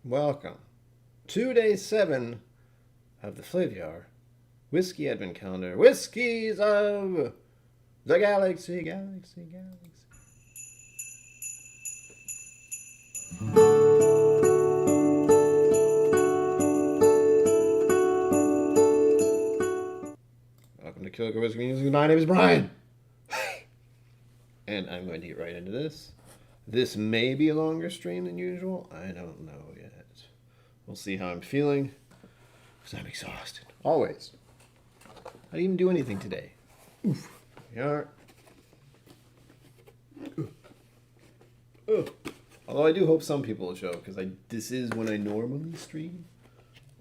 welcome to day 7 of the Flaviar Whiskey Advent Calendar. Whiskies of the Galaxy. Welcome to KillCo Whiskey Musings. My name is Brian. And I'm going to get right into this. This may be a longer stream than usual. I don't know yet. We'll see how I'm feeling. Because I'm exhausted. Always. I didn't even do anything today. Oof. We are. Although I do hope some people will show up. Because this is when I normally stream.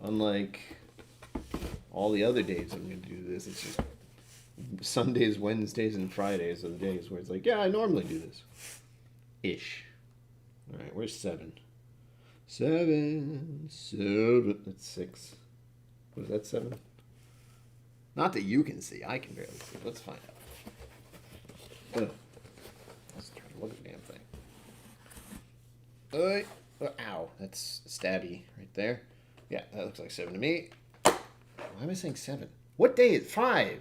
Unlike all the other days I'm going to do this. It's just Sundays, Wednesdays, and Fridays are the days where it's like, yeah, I normally do this. Ish. Alright, where's 7? 7. That's 6. What is that, 7? Not that you can see. I can barely see. Let's find out. Let's try to look at the damn thing. Ow. That's stabby right there. Yeah, that looks like 7 to me. Why am I saying 7? What day is 5?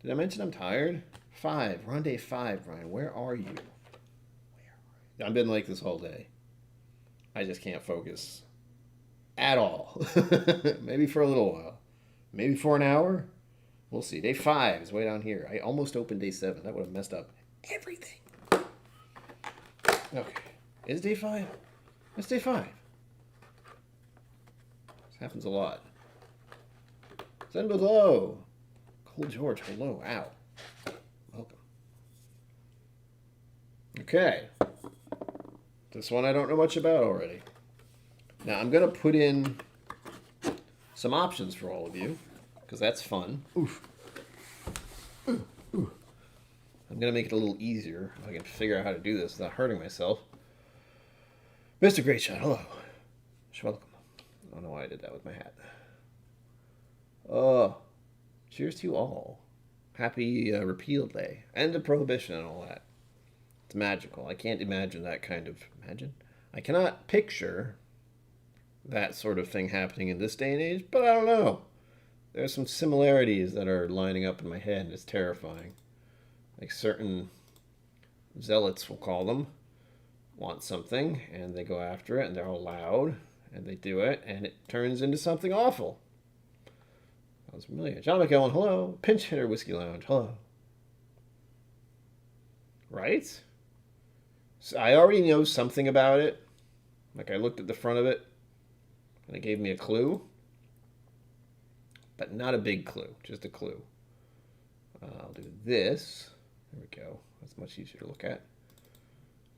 Did I mention I'm tired? 5. We're on day 5, Brian. Where are you? I've been like this all day. I just can't focus at all. Maybe for a little while. Maybe for an hour. We'll see. Day 5 is way down here. I almost opened day 7. That would have messed up everything. Okay. Is day 5? It's day 5. This happens a lot. Send below. Cold George, hello. Ow. Welcome. Okay. This one I don't know much about already. Now I'm going to put in some options for all of you, because that's fun. Oof. I'm going to make it a little easier if I can figure out how to do this without hurting myself. Mr. Great Shot, hello. Welcome. I don't know why I did that with my hat. Cheers to you all. Happy repeal day. End of prohibition and all that. It's magical. I can't imagine that kind of... Imagine? I cannot picture that sort of thing happening in this day and age, but I don't know. There's some similarities that are lining up in my head. It's terrifying. Like certain zealots, we'll call them, want something, and they go after it, and they're all loud, and they do it, and it turns into something awful. Sounds familiar. John McKellen, hello. Pinch Hitter Whiskey Lounge, hello. Right? So I already know something about it. Like I looked at the front of it, and it gave me a clue. But not a big clue, just a clue. I'll do this. There we go. That's much easier to look at.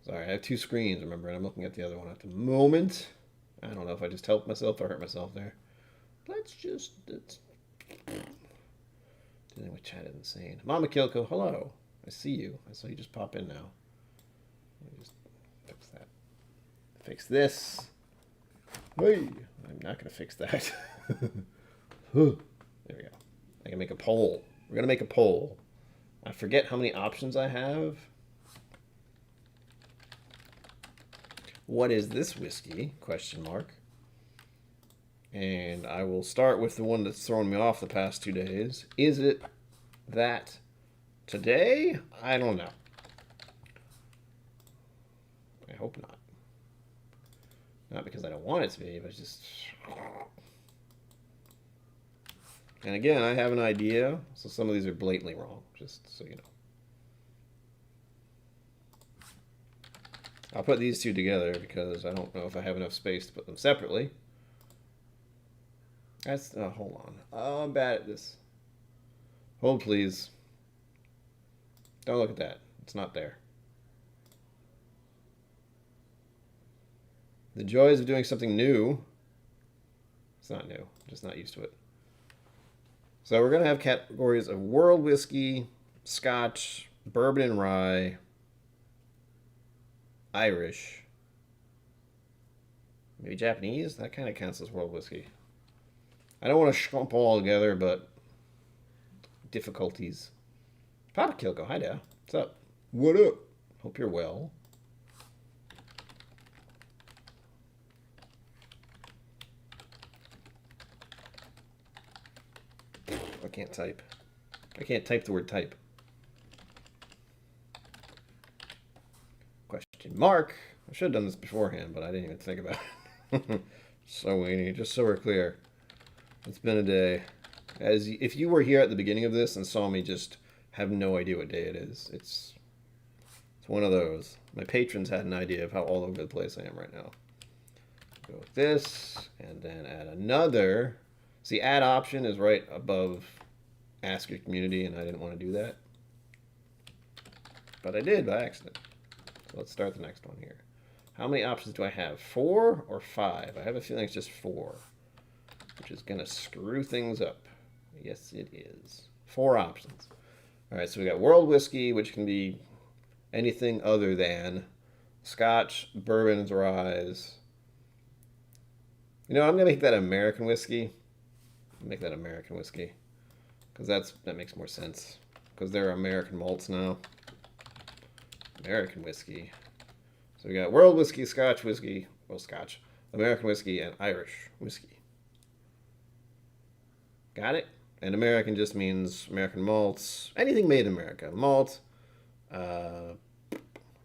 Sorry, I have 2 screens, remember, and I'm looking at the other one at the moment. I don't know if I just helped myself or hurt myself there. Let's dealing with chat is insane. Mama KillCo, hello. I see you. I saw you just pop in now. Let me just fix that. Fix this. Hey, I'm not going to fix that. There we go. I can make a poll. We're going to make a poll. I forget how many options I have. What is this whiskey? Question mark. And I will start with the one that's thrown me off the past 2 days. Is it that today? I don't know. I hope not. Not because I don't want it to be, but just... And again, I have an idea, so some of these are blatantly wrong, just so you know. I'll put these 2 together because I don't know if I have enough space to put them separately. That's, hold on. Oh, I'm bad at this. Hold, please. Don't look at that. It's not there. The joys of doing something new. It's not new. I'm just not used to it. So we're going to have categories of world whiskey, Scotch, bourbon and rye, Irish, maybe Japanese. That kind of counts as world whiskey. I don't want to clump all together, but difficulties. Papa KillCo, hi there. What's up? What up? Hope you're well. can't type. I can't type the word type. Question mark. I should have done this beforehand, but I didn't even think about it. So weenie, just so we're clear. It's been a day. If you were here at the beginning of this and saw me just have no idea what day it is, it's one of those. My patrons had an idea of how all over the place I am right now. Go with this, and then add another. See, add option is right above ask your community, and I didn't want to do that. But I did by accident. So let's start the next one here. How many options do I have? 4 or 5? I have a feeling it's just 4, which is going to screw things up. Yes, it is. 4 options. All right, so we got world whiskey, which can be anything other than Scotch, bourbons, ryes. You know, I'm going to make that American whiskey. Make that American whiskey. Because that makes more sense. Because there are American malts now. American whiskey. So we got world whiskey, Scotch whiskey, well, Scotch, American whiskey, and Irish whiskey. Got it? And American just means American malts. Anything made in America. Malt,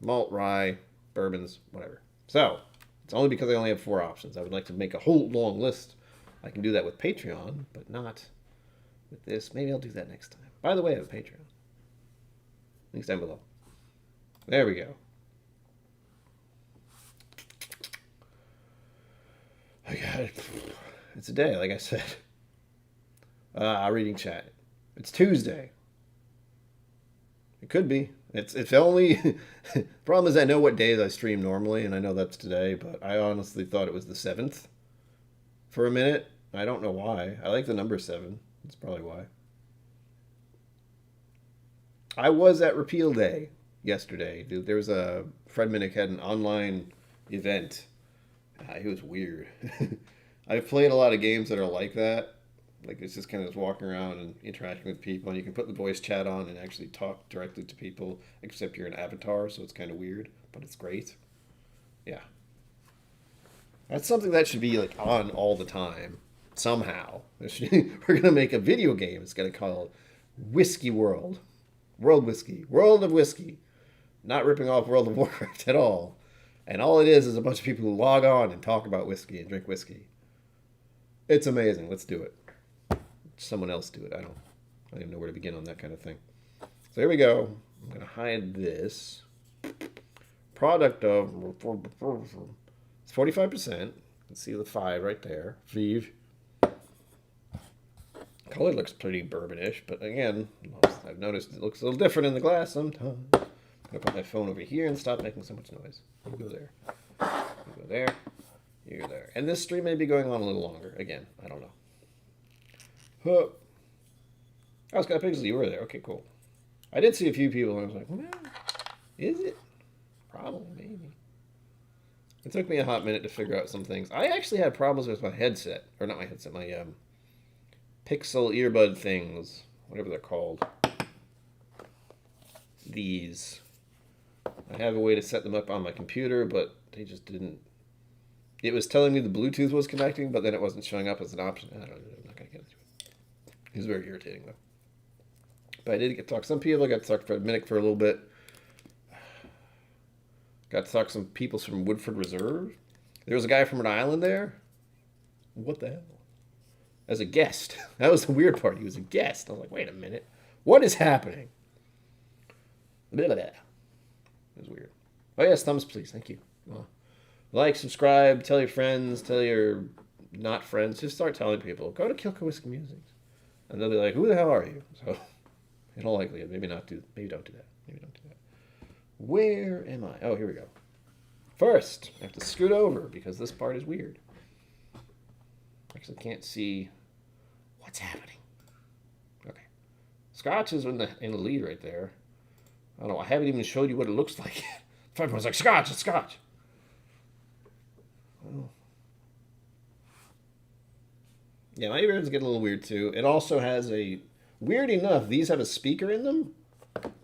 rye, bourbons, whatever. So, it's only because I only have 4 options. I would like to make a whole long list. I can do that with Patreon, but not with this. Maybe I'll do that next time. By the way, I have a Patreon. Links down below. There we go. I got it. It's a day, like I said. Reading chat. It's Tuesday. It could be. It's only... Problem is I know what days I stream normally, and I know that's today, but I honestly thought it was the 7th for a minute. I don't know why. I like the number 7. That's probably why. I was at Repeal Day yesterday. There was a... Fred Minnick had an online event. It was weird. I've played a lot of games that are like that. Like, it's just kind of just walking around and interacting with people, and you can put the voice chat on and actually talk directly to people, except you're an avatar, so it's kind of weird, but it's great. Yeah. That's something that should be, like, on all the time, somehow. We're going to make a video game. It's going to call Whiskey World. World Whiskey. World of Whiskey. Not ripping off World of Warcraft at all. And all it is a bunch of people who log on and talk about whiskey and drink whiskey. It's amazing. Let's do it. Someone else do it. I don't even know where to begin on that kind of thing. So here we go. I'm going to hide this. Product of... It's 45%. You can see the 5 right there. Vive. Color looks pretty bourbonish, but again, I've noticed it looks a little different in the glass sometimes. I'm going to put my phone over here and stop making so much noise. You go there. You go there. You go there. And this stream may be going on a little longer. Again, I don't know. Huh. Oh, Scott Pigsley, you were there. Okay, cool. I did see a few people, and I was like, well, is it? Probably, maybe. It took me a hot minute to figure out some things. I actually had problems with my headset. Or not my headset, my Pixel earbud things. Whatever they're called. These. I have a way to set them up on my computer, but they just didn't. It was telling me the Bluetooth was connecting, but then it wasn't showing up as an option. I don't know. I'm not going to get into it. It was very irritating, though. But I did get to talk to some people. I got to talk to Minnick for a little bit. Got to talk to some people from Woodford Reserve. There was a guy from Rhode Island there. What the hell? As a guest. That was the weird part. He was a guest. I was like, wait a minute. What is happening? Blah, blah, blah. It was weird. Oh, yes, thumbs, please. Thank you. Well, like, subscribe, tell your friends, tell your not friends. Just start telling people. Go to KillCo Whiskey Musings. And they'll be like, who the hell are you? So, in all likelihood, maybe don't do that. Maybe don't do that. Where am I? Oh, here we go. First, I have to scoot over because this part is weird. Actually, can't see what's happening. Okay. Scotch is in the lead right there. I don't know. I haven't even showed you what it looks like. Everyone's like, Scotch, it's Scotch. Oh. Yeah, my earbuds get a little weird too. It also has a... Weird enough, these have a speaker in them.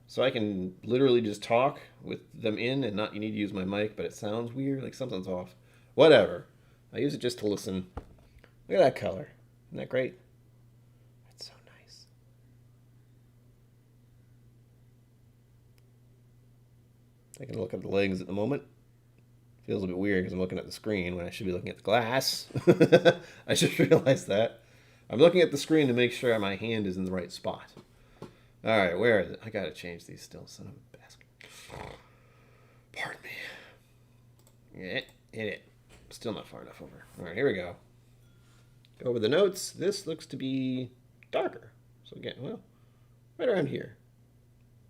So I can literally just talk with them in and not... You need to use my mic, but it sounds weird. Like something's off. Whatever. I use it just to listen. Look at that color. Isn't that great? That's so nice. Taking a look at the legs at the moment. Feels a bit weird because I'm looking at the screen when I should be looking at the glass. I just realized that. I'm looking at the screen to make sure my hand is in the right spot. Alright, where is it? I gotta change these still, son of a bastard. Pardon me. Hit it. Still not far enough over. Alright, here we go. Go over the notes. This looks to be darker. So again, well, right around here.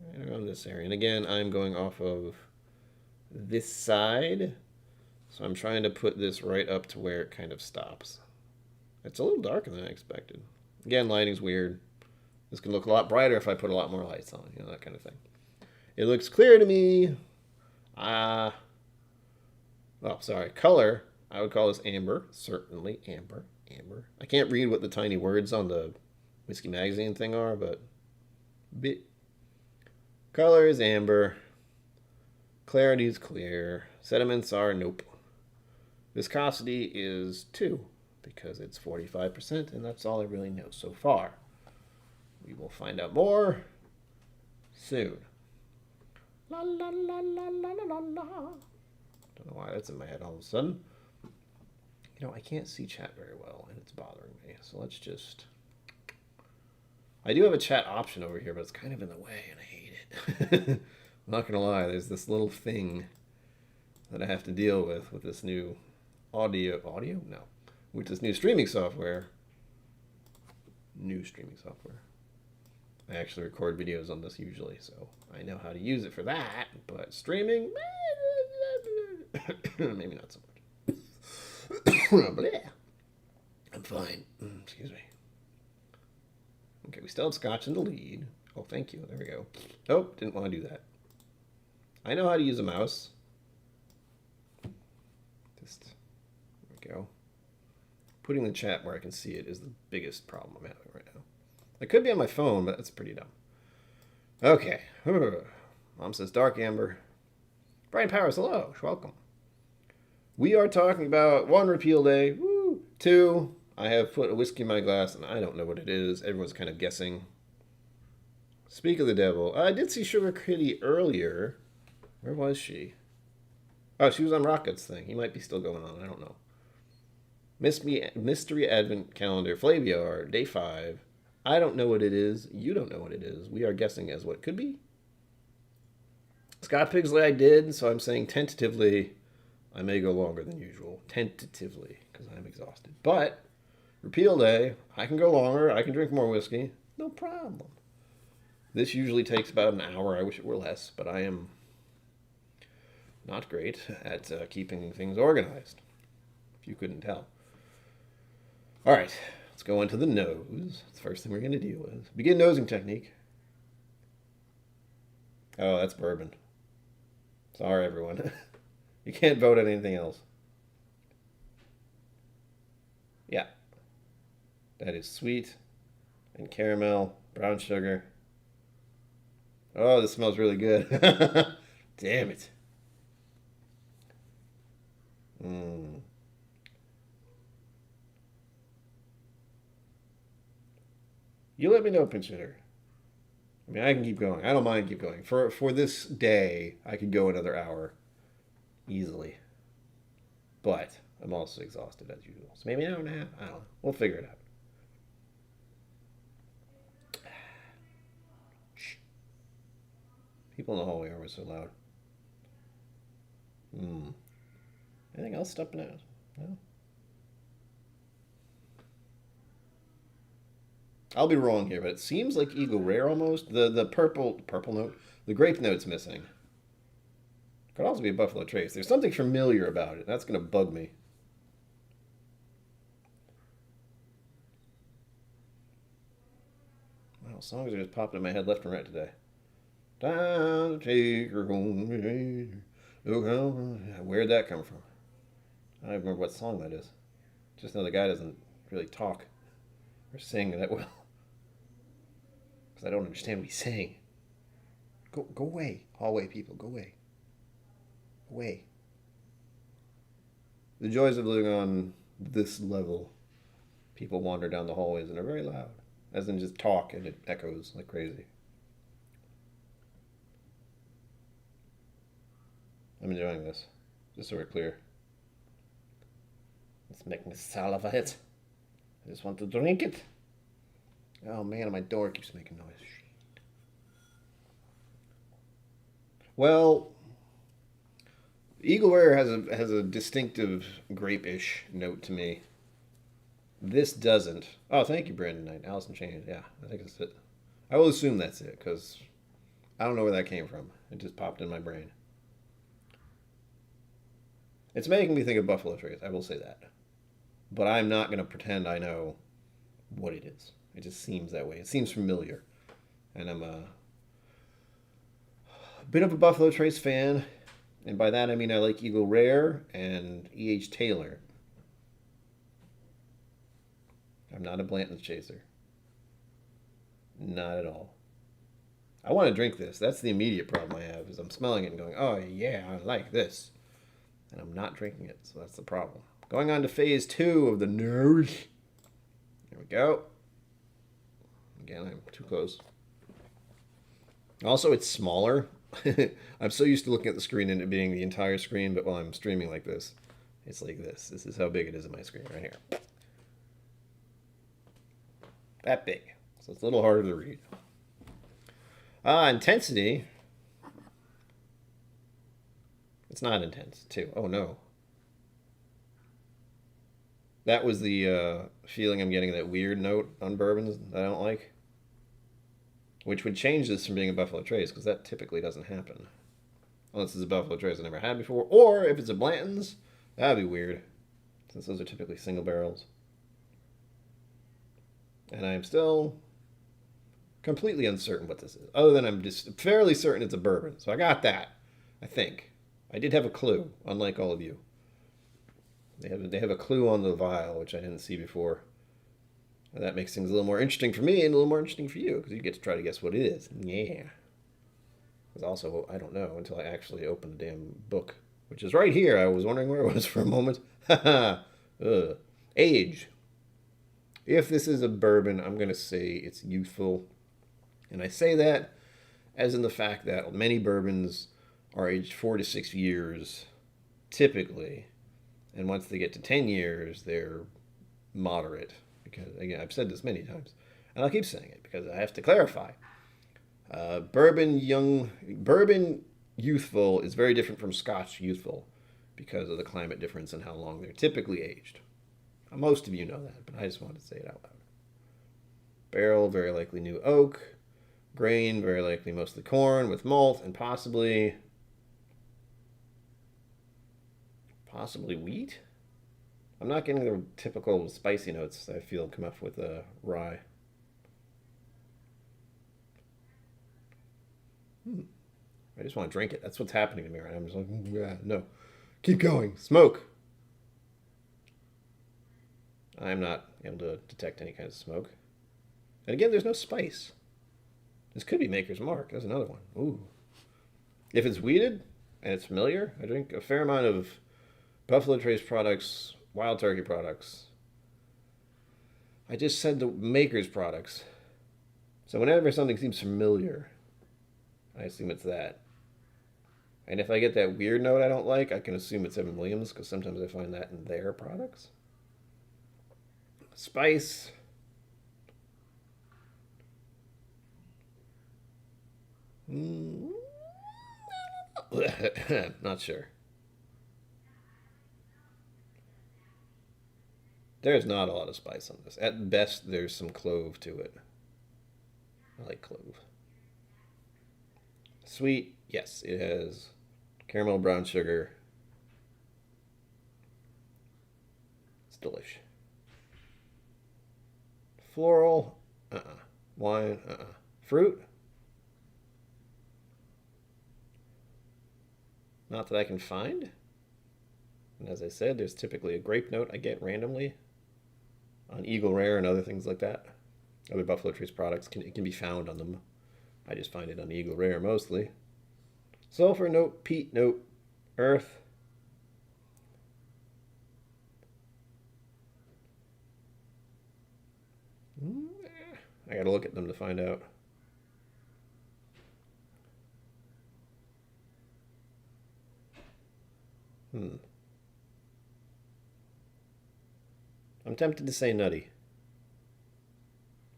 Right around this area. And again, I'm going off of this side. So I'm trying to put this right up to where it kind of stops. It's a little darker than I expected. Again, lighting's weird. This can look a lot brighter if I put a lot more lights on, you know, that kind of thing. It looks clear to me. Oh, sorry. Color, I would call this amber. Certainly amber. Amber. I can't read what the tiny words on the Whiskey Magazine thing are, but color is amber. Clarity is clear. Sediments are nope. Viscosity is 2 because it's 45%, and that's all I really know so far. We will find out more soon. La la la la la la la. Don't know why that's in my head all of a sudden. You know, I can't see chat very well, and it's bothering me. So let's just... I do have a chat option over here, but it's kind of in the way, and I hate it. I'm not going to lie, there's this little thing that I have to deal with this new audio? No. With this new streaming software. I actually record videos on this usually, so I know how to use it for that, but streaming, maybe not so much. I'm fine. Excuse me. Okay, we still have Scotch in the lead. Oh, thank you. There we go. Oh, didn't want to do that. I know how to use a mouse. Just, there we go. Putting the chat where I can see it is the biggest problem I'm having right now. It could be on my phone, but that's pretty dumb. Okay. Mom says dark amber. Brian Powers, hello. Welcome. We are talking about 1, repeal day. Woo. 2, I have put a whiskey in my glass, and I don't know what it is. Everyone's kind of guessing. Speak of the devil. I did see Sugar Kitty earlier. Where was she? Oh, she was on Rocket's thing. He might be still going on. I don't know. Mystery Advent Calendar. Flaviar. Day 5. I don't know what it is. You don't know what it is. We are guessing as what it could be. Scott Pigsley I did, so I'm saying tentatively I may go longer than usual. Tentatively, because I'm exhausted. But, repeal day, I can go longer. I can drink more whiskey. No problem. This usually takes about an hour. I wish it were less, but I am not great at keeping things organized, if you couldn't tell. All right. Let's go into the nose. That's the first thing we're going to deal with. Begin nosing technique. Oh, that's bourbon. Sorry, everyone. You can't vote on anything else. Yeah. That is sweet and caramel, brown sugar. Oh, this smells really good. Damn it. You let me know, pinch hitter. I mean, I can keep going. I don't mind keep going. For this day, I could go another hour easily. But I'm also exhausted as usual. So maybe an hour and a half. I don't know. We'll figure it out. Shh. People in the hallway are always so loud. Anything else stepping out? No? I'll be wrong here, but it seems like Eagle Rare almost. The purple note, the grape note's missing. Could also be a Buffalo Trace. There's something familiar about it. That's going to bug me. Wow, songs are just popping in my head left and right today. Time to take her home. Where'd that come from? I don't remember what song that is. Just know the guy doesn't really talk or sing that well. Because I don't understand what he's saying. Go away. Hallway people, go away. Away. The joys of living on this level. People wander down the hallways and are very loud. As in just talk and it echoes like crazy. I'm enjoying this. Just so we're clear. It's making me salivate. I just want to drink it. Oh man, my door keeps making noise. Well, Eagle Rare has a distinctive grape-ish note to me. This doesn't. Oh, thank you, Brandon Knight. Allison Chain. Yeah, I think that's it. I will assume that's it because I don't know where that came from. It just popped in my brain. It's making me think of Buffalo Trace. I will say that, but I'm not going to pretend I know what it is. It just seems that way. It seems familiar, and I'm a bit of a Buffalo Trace fan, and by that I mean I like Eagle Rare and E.H. Taylor. I'm not a Blanton's chaser. Not at all. I want to drink this. That's the immediate problem I have is I'm smelling it and going, oh yeah, I like this. And I'm not drinking it, so that's the problem. Going on to phase 2 of the nose. There we go. Again, I'm too close. Also, it's smaller. I'm so used to looking at the screen and it being the entire screen, but while I'm streaming like this, it's like this. This is how big it is on my screen right here. That big. So it's a little harder to read. Intensity. It's not intense, too. Oh, no. That was the feeling I'm getting, that weird note on bourbons that I don't like. Which would change this from being a Buffalo Trace, because that typically doesn't happen. Unless it's a Buffalo Trace I never had before. Or if it's a Blanton's, that'd be weird. Since those are typically single barrels. And I'm still completely uncertain what this is. Other than I'm just fairly certain it's a bourbon. So I got that, I think. I did have a clue, unlike all of you. They have a clue on the vial, which I didn't see before. And that makes things a little more interesting for me and a little more interesting for you, because you get to try to guess what it is. Yeah. Because also, I don't know until I actually open the damn book, which is right here. I was wondering where it was for a moment. Age. If this is a bourbon, I'm going to say it's youthful. And I say that as in the fact that many bourbons are aged 4 to 6 years, typically. And once they get to 10 years, they're moderate. Because, again, I've said this many times. And I'll keep saying it because I have to clarify. Bourbon youthful is very different from Scotch youthful because of the climate difference and how long they're typically aged. Most of you know that, but I just wanted to say it out loud. Barrel, very likely new oak. Grain, very likely mostly corn with malt and possibly wheat. I'm not getting the typical spicy notes I feel come up with rye. I just want to drink it. That's what's happening to me right now. I'm just like, yeah, no. Keep going. Smoke. I'm not able to detect any kind of smoke. And again, there's no spice. This could be Maker's Mark. There's another one. Ooh. If it's wheated and it's familiar, I drink a fair amount of Buffalo Trace products, Wild Turkey products. I just said the Maker's products. So whenever something seems familiar, I assume it's that. And if I get that weird note I don't like, I can assume it's Evan Williams, because sometimes I find that in their products. Spice. Not sure. There's not a lot of spice on this. At best, there's some clove to it. I like clove. Sweet, yes, it has caramel brown sugar. It's delish. Floral, Wine, Fruit, not that I can find. And as I said, there's typically a grape note I get randomly on Eagle Rare and other things like that. Other Buffalo Trace products, it can be found on them. I just find it on Eagle Rare mostly. Sulfur note, peat note, earth. I gotta look at them to find out. Hmm. I'm tempted to say nutty.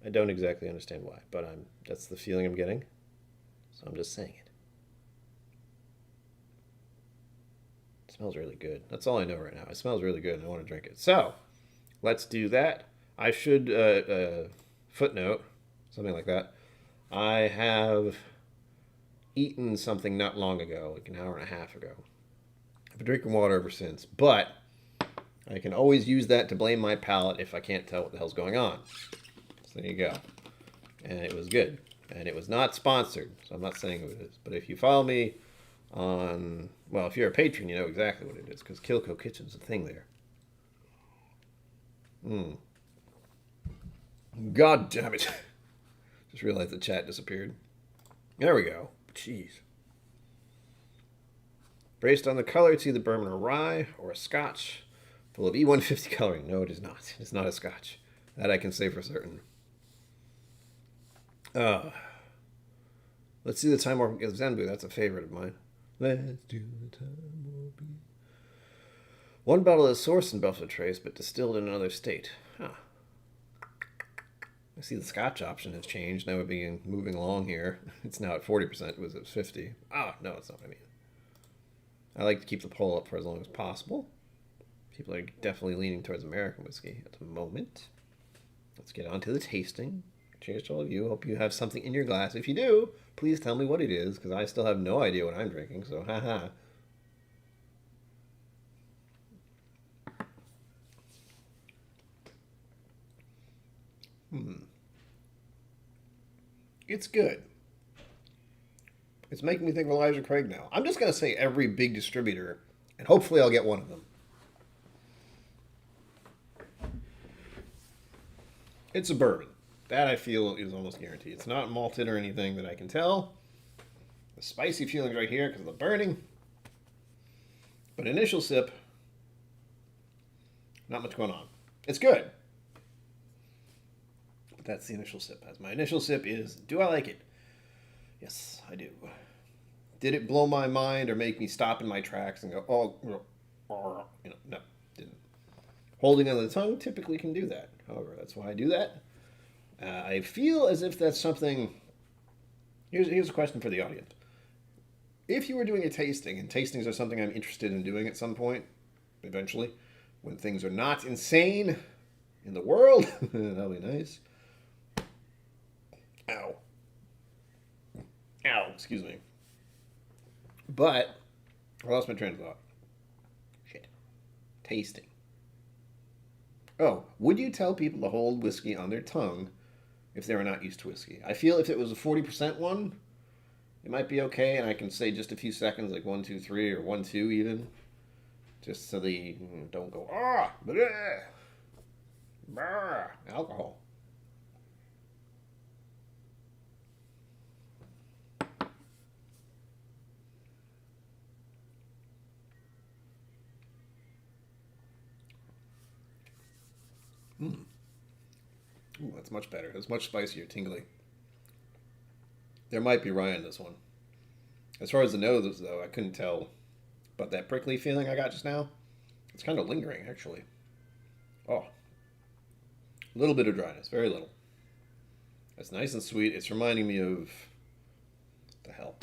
I don't exactly understand why, but that's the feeling I'm getting. So I'm just saying it. It smells really good. That's all I know right now. It smells really good and I want to drink it. So, let's do that. I should footnote, something like that. I have eaten something not long ago, like an hour and a half ago. I've been drinking water ever since, but I can always use that to blame my palate if I can't tell what the hell's going on. So there you go. And it was good. And it was not sponsored, so I'm not saying who it is. But if you follow me on, well, if you're a patron, you know exactly what it is, because KillCo Kitchen's a thing there. Mm. God damn it. Just realized the chat disappeared. There we go. Jeez. Based on the color, it's either bourbon or rye or a Scotch full of E150 coloring. No, it is not. It's not a Scotch. That I can say for certain. Let's do the Time Warp Zenbu. That's a favorite of mine. Let's do the Time Warp. One bottle is sourced in Buffalo Trace, but distilled in another state. Huh. I see the Scotch option has changed. Now we're moving along here. It's now at 40%. It was at 50. Ah, no, that's not what I mean. I like to keep the poll up for as long as possible. People are definitely leaning towards American whiskey at the moment. Let's get on to the tasting. Cheers to all of you. Hope you have something in your glass. If you do, please tell me what it is, because I still have no idea what I'm drinking, so haha. It's good. It's making me think of Elijah Craig now. I'm just going to say every big distributor, and hopefully I'll get one of them. It's a bourbon. That I feel is almost guaranteed. It's not malted or anything that I can tell. The spicy feelings right here because of the burning. But initial sip, not much going on. It's good. But that's the initial sip. As my initial sip is, do I like it? Yes, I do. Did it blow my mind or make me stop in my tracks and go, oh, no, didn't. Holding on the tongue typically can do that. However, that's why I do that. I feel as if that's something. Here's a question for the audience. If you were doing a tasting, and tastings are something I'm interested in doing at some point, eventually, when things are not insane in the world, that'll be nice. Ow. Ow, excuse me. But, I lost my train of thought. Shit. Tasting. Oh, would you tell people to hold whiskey on their tongue if they were not used to whiskey? I feel if it was a 40% one, it might be okay, and I can say just a few seconds, like 1, 2, 3, or 1, 2 even, just so they don't go, bleh, brr, alcohol. Ooh, that's much better. It's much spicier, tingly. There might be rye in this one. As far as the nose, though, I couldn't tell. But that prickly feeling I got just now, it's kind of lingering, actually. Oh. A little bit of dryness. Very little. It's nice and sweet. It's reminding me of... What the hell?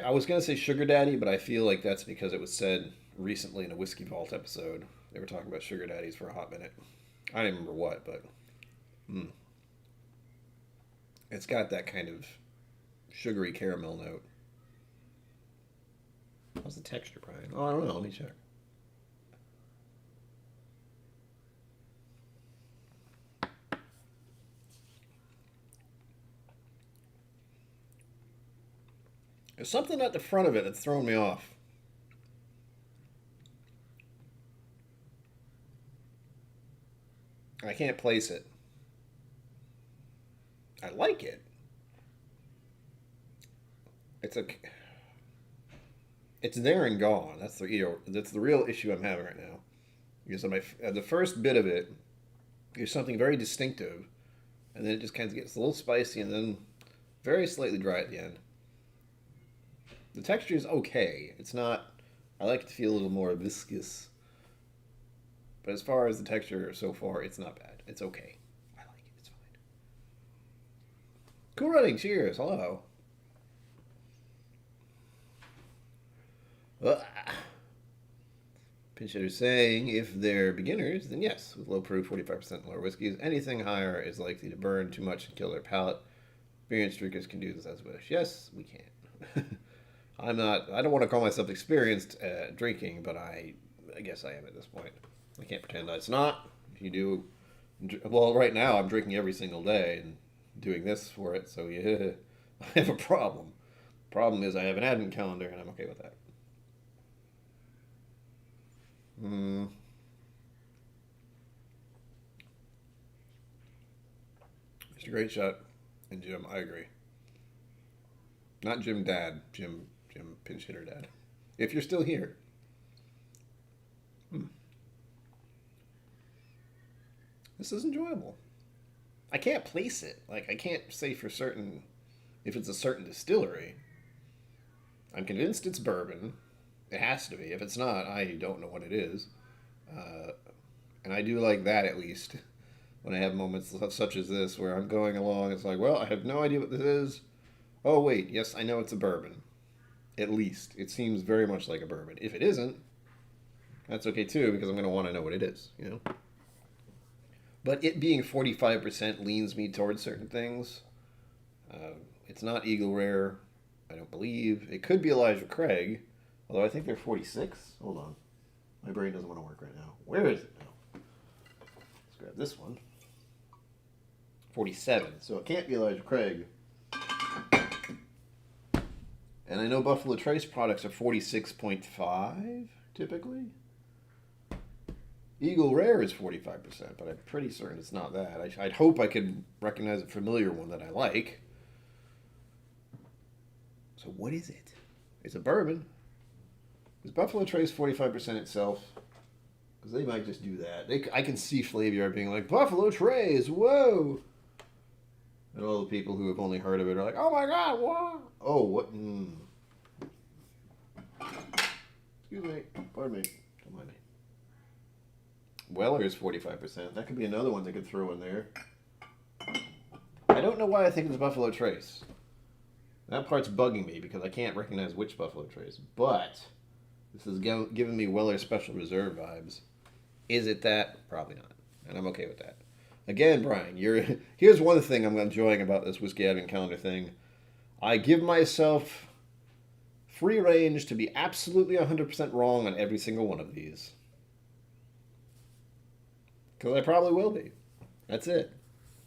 I was going to say Sugar Daddy, but I feel like that's because it was said recently in a Whiskey Vault episode. They were talking about Sugar Daddies for a hot minute. I don't remember what, but... It's got that kind of sugary caramel note. How's the texture, Brian? Oh, I don't know. Let me check. There's something at the front of it that's throwing me off. I can't place it. I like it. It's there and gone. That's the real issue I'm having right now. Because the first bit of it is something very distinctive, and then it just kind of gets a little spicy, and then very slightly dry at the end. The texture is okay. It's not I like it to feel a little more viscous. But as far as the texture so far, it's not bad. It's okay. I like it. It's fine. Cool running. Cheers. Hello. Pinch hitters saying if they're beginners, then yes, with low proof 45% lower whiskeys, anything higher is likely to burn too much and kill their palate. Experienced drinkers can do this as wish. Yes, we can. I'm not. I don't want to call myself experienced at drinking, but I guess I am at this point. I can't pretend it's not. If you do, well, right now I'm drinking every single day and doing this for it. So yeah, I have a problem. Problem is I have an advent calendar and I'm okay with that. Mm, it's a great shot, and Jim, I agree. Not Jim Dad, Jim Pinch Hitter Dad. If you're still here, hmm, this is enjoyable. I can't place it. Like I can't say for certain if it's a certain distillery. I'm convinced it's bourbon. It has to be. If it's not, I don't know what it is. Uh, and I do like that at least. When I have moments such as this where I'm going along, it's like, well, I have no idea what this is. Oh wait, yes, I know it's a bourbon. At least it seems very much like a bourbon. If it isn't, that's okay too because I'm going to want to know what it is. You know. But it being 45% leans me towards certain things. It's not Eagle Rare, I don't believe. It could be Elijah Craig, although I think they're 46. Hold on. My brain doesn't want to work right now. Where is it now? Let's grab this one. 47. So it can't be Elijah Craig. And I know Buffalo Trace products are 46.5 typically. Eagle Rare is 45%, but I'm pretty certain it's not that. I'd hope I could recognize a familiar one that I like. So what is it? It's a bourbon. Is Buffalo Trace 45% itself? Because they might just do that. I can see Flaviar being like, Buffalo Trace, whoa! And all the people who have only heard of it are like, oh my god, what? Oh, what? Excuse me. Pardon me. Don't mind me. Weller is 45%. That could be another one they could throw in there. I don't know why I think it's Buffalo Trace. That part's bugging me because I can't recognize which Buffalo Trace. But this is giving me Weller Special Reserve vibes. Is it that? Probably not. And I'm okay with that. Again, Brian, here's one thing I'm enjoying about this Whiskey Advent Calendar thing. I give myself free range to be absolutely 100% wrong on every single one of these. Because I probably will be. That's it.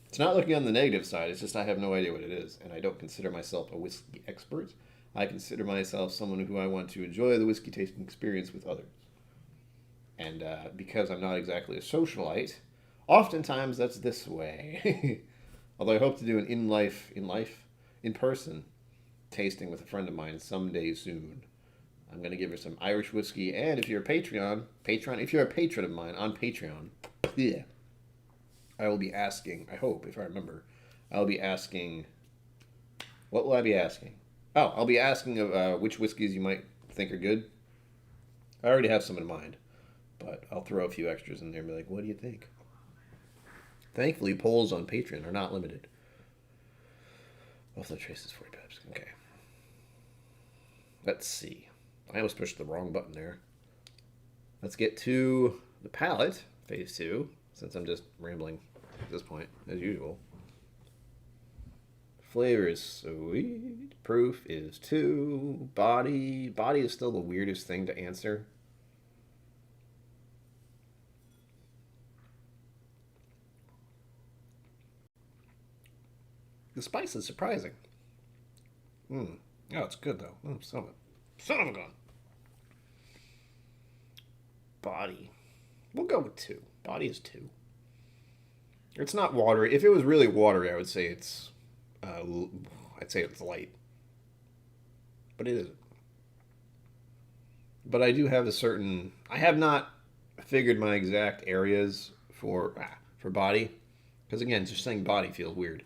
It's not looking on the negative side. It's just I have no idea what it is. And I don't consider myself a whiskey expert. I consider myself someone who I want to enjoy the whiskey tasting experience with others. And because I'm not exactly a socialite, oftentimes that's this way. Although I hope to do an in person tasting with a friend of mine someday soon. I'm going to give her some Irish whiskey. And if you're a if you're a patron of mine on Patreon, yeah, I will be asking, I hope, if I remember, I'll be asking, what will I be asking? Oh, I'll be asking of which whiskeys you might think are good. I already have some in mind, but I'll throw a few extras in there and be like, what do you think? Thankfully, polls on Patreon are not limited. Buffalo Trace is 40 pips. Okay. Let's see. I almost pushed the wrong button there. Let's get to the palate, phase 2, since I'm just rambling at this point, as usual. Flavor is sweet. Proof is 2. Body is still the weirdest thing to answer. The spice is surprising. Oh, it's good though. Son of a gun. Body. We'll go with 2. Body is 2. It's not watery. If it was really watery, I would say it's light. But it isn't. But I do have I have not figured my exact areas for body. Because again, just saying body feels weird.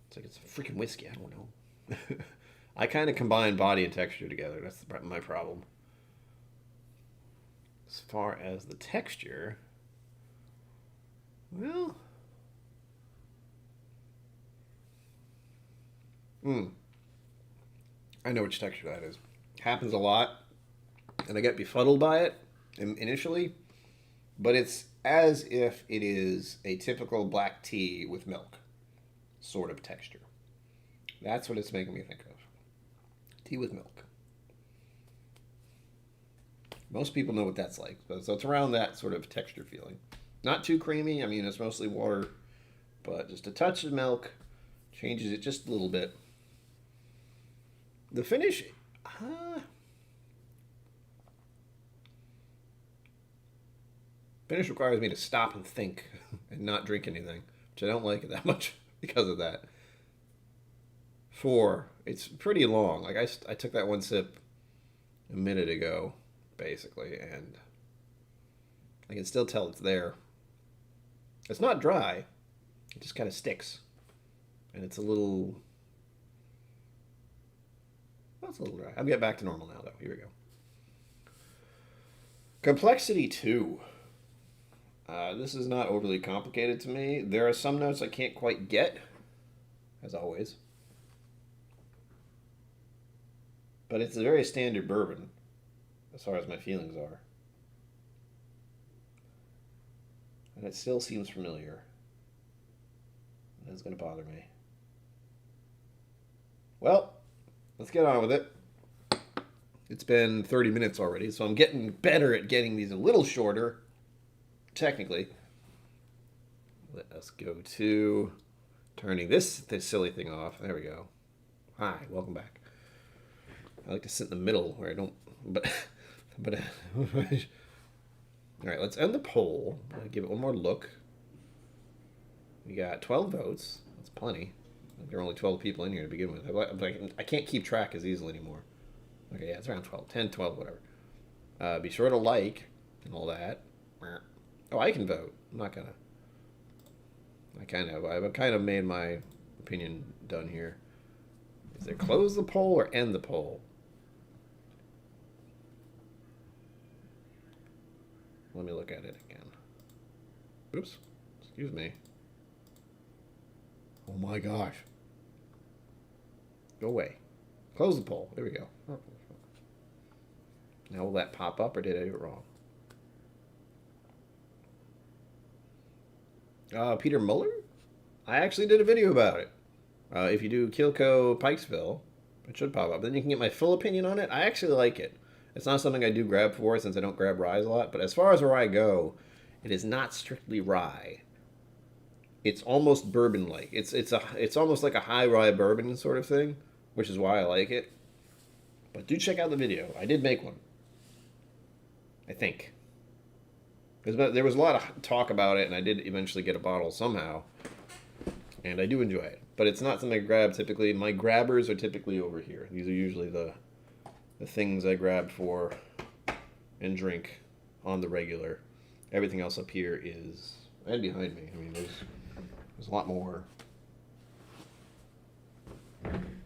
It's like it's a freaking whiskey. I don't know. I kind of combine body and texture together. That's my problem. As far as the texture, well, I know which texture that is. Happens a lot, and I get befuddled by it initially, but it's as if it is a typical black tea with milk sort of texture. That's what it's making me think of. Tea with milk. Most people know what that's like. So it's around that sort of texture feeling. Not too creamy. I mean, it's mostly water, but just a touch of milk changes it just a little bit. The finish, finish requires me to stop and think and not drink anything, which I don't like it that much because of that. 4, it's pretty long. Like I took that one sip a minute ago, basically, and I can still tell it's there. It's not dry. It just kind of sticks. And it's a little... Well, it's a little dry. I'll get back to normal now, though. Here we go. Complexity 2. This is not overly complicated to me. There are some notes I can't quite get, as always. But it's a very standard bourbon, as far as my feelings are. And it still seems familiar. And it's going to bother me. Well, let's get on with it. It's been 30 minutes already, so I'm getting better at getting these a little shorter, technically. Let us go to turning this silly thing off. There we go. Hi, welcome back. I like to sit in the middle where I don't, but all right, let's end the poll. I'll give it one more look. We got 12 votes. That's plenty. There are only 12 people in here to begin with. I can't keep track as easily anymore. Okay, yeah, it's around 12. 10, 12, whatever. Be sure to like and all that. Oh, I can vote. I'm not gonna. I've kind of made my opinion done here. Is it close the poll or end the poll? Let me look at it again. Oops. Excuse me. Oh my gosh. Go away. Close the poll. There we go. Now will that pop up or did I do it wrong? Peter Muller? I actually did a video about it. If you do KillCo Pikesville, it should pop up. Then you can get my full opinion on it. I actually like it. It's not something I do grab for since I don't grab ryes a lot. But as far as rye go, it is not strictly rye. It's almost bourbon-like. It's almost like a high rye bourbon sort of thing, which is why I like it. But do check out the video. I did make one. I think. There was a lot of talk about it, and I did eventually get a bottle somehow. And I do enjoy it. But it's not something I grab typically. My grabbers are typically over here. These are usually the things I grab for and drink on the regular. Everything else up here is... And behind me. I mean, there's a lot more.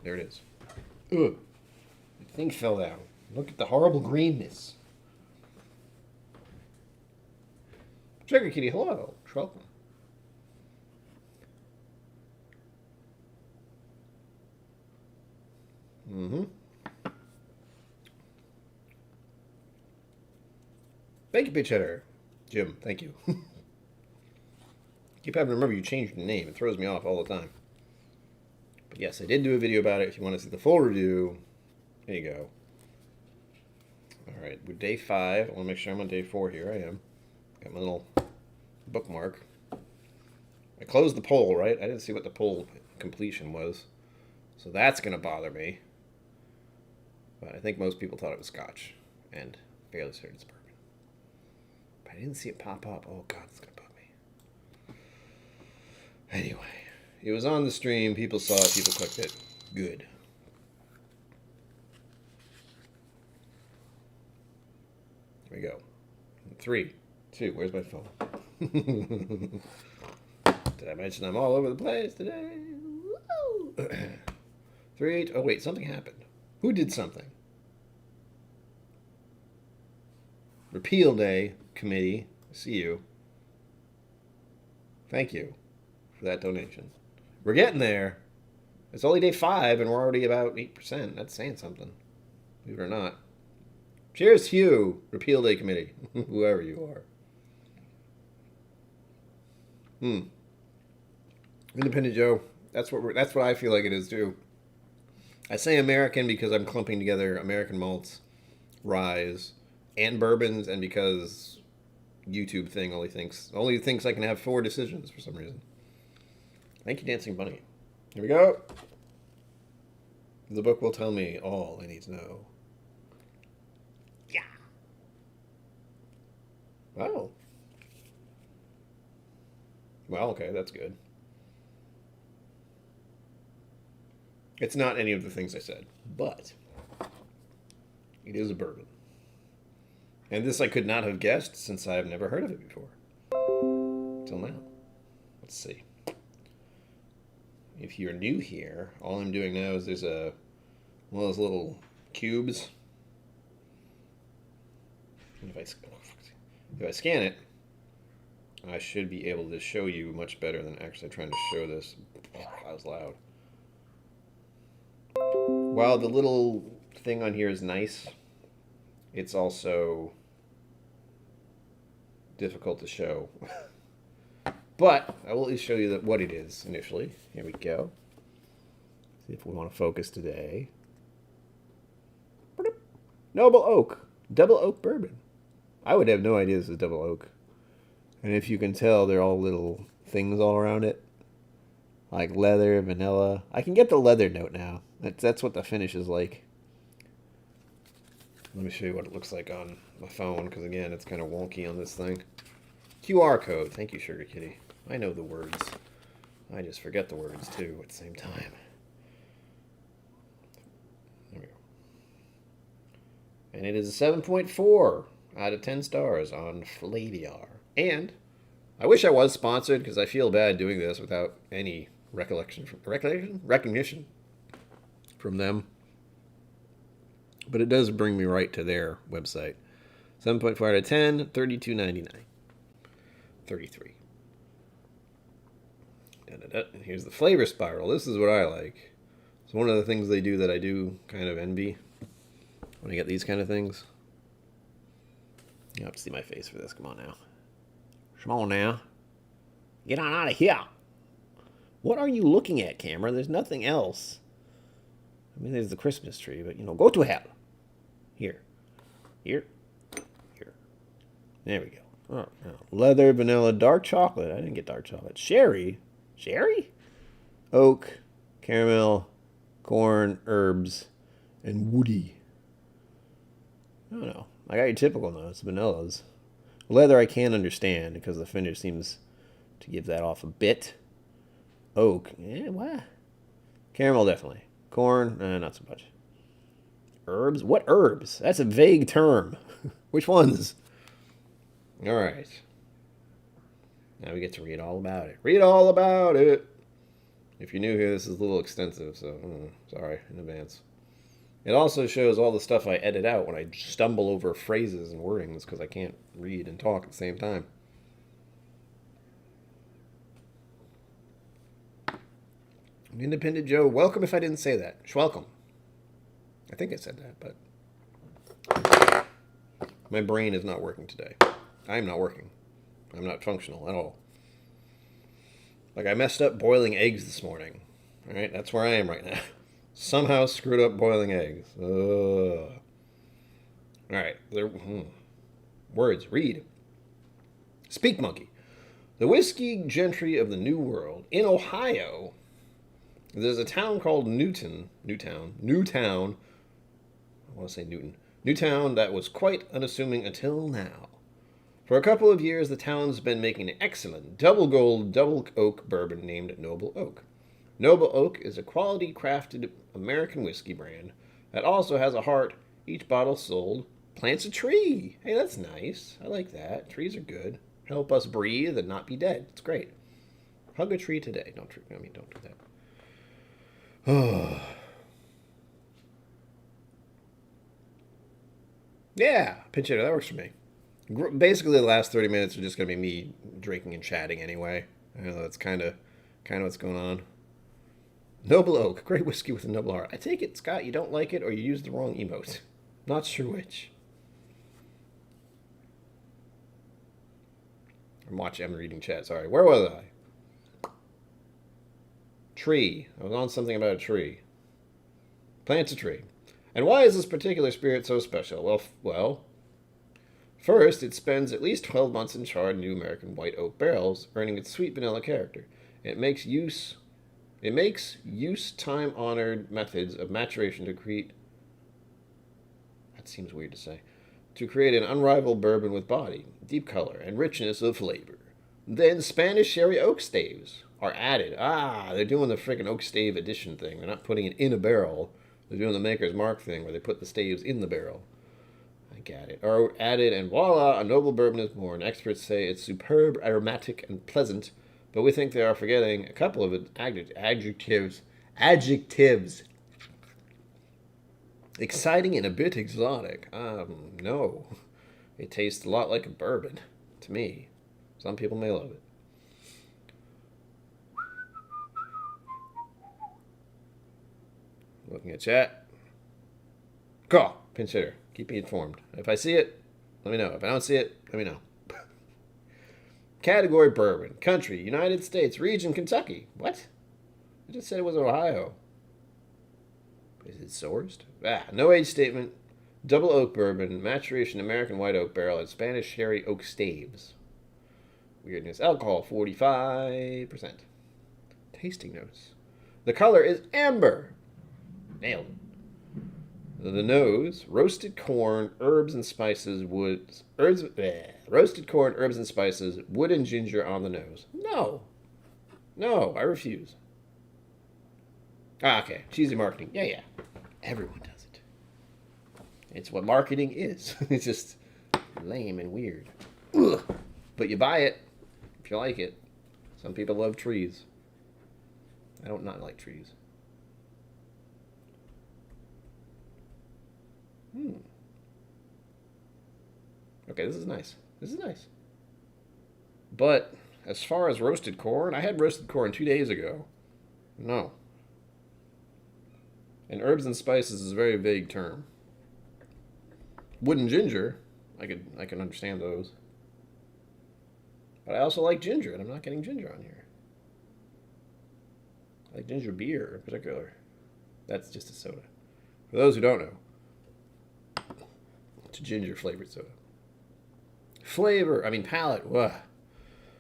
There it is. Ugh. The thing fell down. Look at the horrible greenness. Sugar Kitty, hello. Welcome. Mm-hmm. Thank you, Pitch Hitter. Jim, thank you. Keep having to remember you changed your name. It throws me off all the time. But yes, I did do a video about it. If you want to see the full review, there you go. All right, we're day 5. I want to make sure I'm on day 4 here. I am. Got my little bookmark. I closed the poll, right? I didn't see what the poll completion was. So that's going to bother me. But I think most people thought it was Scotch. And fairly certain it's bourbon. But I didn't see it pop up. Oh, God, it's going to bug me. Anyway, it was on the stream. People saw it. People clicked it. Good. Here we go. 3, 2. Where's my phone? Did I mention I'm all over the place today? Woo! 3. Oh, wait. Something happened. Who did something? Repeal Day Committee. See you. Thank you for that donation. We're getting there. It's only day 5 and we're already about 8%. That's saying something. Believe it or not. Cheers to you, Repeal Day Committee, whoever you are. Independent Joe. That's what I feel like it is too. I say American because I'm clumping together American malts, ryes, and bourbons, and because YouTube thing only thinks I can have 4 decisions for some reason. Thank you, Dancing Bunny. Here we go. The book will tell me all I need to know. Yeah. Oh. Well, okay, that's good. It's not any of the things I said, but it is a bourbon. And this I could not have guessed since I have never heard of it before. Till now. Let's see. If you're new here, all I'm doing now is there's one of those little cubes. And if I scan it, I should be able to show you much better than actually trying to show this. Oh, that was loud. While the little thing on here is nice, it's also difficult to show. But I will at least show you what it is initially. Here we go. See if we want to focus today. Noble Oak. Double Oak Bourbon. I would have no idea this is double oak. And if you can tell, they're all little things all around it. Like leather, vanilla. I can get the leather note now. That's what the finish is like. Let me show you what it looks like on my phone, because again, it's kind of wonky on this thing. QR code. Thank you, Sugar Kitty. I know the words. I just forget the words, too, at the same time. There we go. And it is a 7.4 out of 10 stars on Flaviar. And I wish I was sponsored, because I feel bad doing this without any recognition from them. But it does bring me right to their website. 7.4 out of 10, $32.99. 33. And here's the flavor spiral. This is what I like. It's one of the things they do that I do kind of envy when I get these kind of things. You have to see my face for this. Come on now. Come on now. Get on out of here. What are you looking at, camera? There's nothing else. I mean, there's the Christmas tree, but, go to hell. Here. Here. Here. There we go. Oh, no. Leather, vanilla, dark chocolate. I didn't get dark chocolate. Sherry. Sherry? Oak, caramel, corn, herbs, and woody. I don't know. I got your typical notes, vanillas. Leather I can understand because the finish seems to give that off a bit. Oak. What? Caramel, definitely. Corn, not so much. Herbs? What herbs? That's a vague term. Which ones? All right. Now we get to read all about it. Read all about it. If you're new here, this is a little extensive, so sorry in advance. It also shows all the stuff I edit out when I stumble over phrases and wordings because I can't read and talk at the same time. Independent Joe, welcome if I didn't say that. Schwelcome. I think I said that, but my brain is not working today. I'm not working. I'm not functional at all. Like, I messed up boiling eggs this morning. All right, that's where I am right now. Somehow screwed up boiling eggs. All right, words. Read. Speak, monkey. The whiskey gentry of the New World. In Ohio, there's a town called Newtown. I want to say Newton. Newtown that was quite unassuming until now. For a couple of years, the town's been making an excellent double gold, double oak bourbon named Noble Oak. Noble Oak is a quality crafted American whiskey brand that also has a heart. Each bottle sold plants a tree. Hey, that's nice. I like that. Trees are good. Help us breathe and not be dead. It's great. Hug a tree today. Don't do that. Oh. Yeah, pinch hitter. That works for me. Basically, the last 30 minutes are just going to be me drinking and chatting anyway. I know that's kind of what's going on. Noble Oak, great whiskey with a noble heart. I take it, Scott, you don't like it or you used the wrong emote. Not sure which. I'm reading chat, sorry. Where was I? Tree. I was on something about a tree. Plants a tree. And why is this particular spirit so special? Well, first, it spends at least 12 months in charred New American white oak barrels, earning its sweet vanilla character. It makes use time-honored methods of maturation to create. That seems weird to say. To create an unrivaled bourbon with body, deep color, and richness of flavor. Then Spanish sherry oak staves are added. They're doing the freaking oak stave edition thing. They're not putting it in a barrel. They're doing the Maker's Mark thing where they put the staves in the barrel. I got it. Are added, and voila, a noble bourbon is born. Experts say it's superb, aromatic, and pleasant, but we think they are forgetting a couple of adjectives. Exciting and a bit exotic. No. It tastes a lot like a bourbon, to me. Some people may love it. Looking at chat. Call. Pinch hitter. Keep me informed. If I see it, let me know. If I don't see it, let me know. Category bourbon. Country, United States. Region, Kentucky. What? I just said it was Ohio. Is it sourced? No age statement. Double oak bourbon, maturation American white oak barrel, and Spanish sherry oak staves. Weirdness. Alcohol, 45%. Tasting notes. The color is amber. Nailed it. The nose, roasted corn, herbs and spices, roasted corn, herbs and spices, wood and ginger on the nose. No, I refuse. Okay, cheesy marketing. Yeah. Everyone does it. It's what marketing is. It's just lame and weird. Ugh. But you buy it if you like it. Some people love trees. I don't not like trees. Okay, this is nice. But as far as roasted corn, I had roasted corn 2 days ago. No. And herbs and spices is a very vague term. Wood and ginger, I can understand those. But I also like ginger, and I'm not getting ginger on here. I like ginger beer in particular. That's just a soda. For those who don't know, it's a ginger flavored soda. Palate.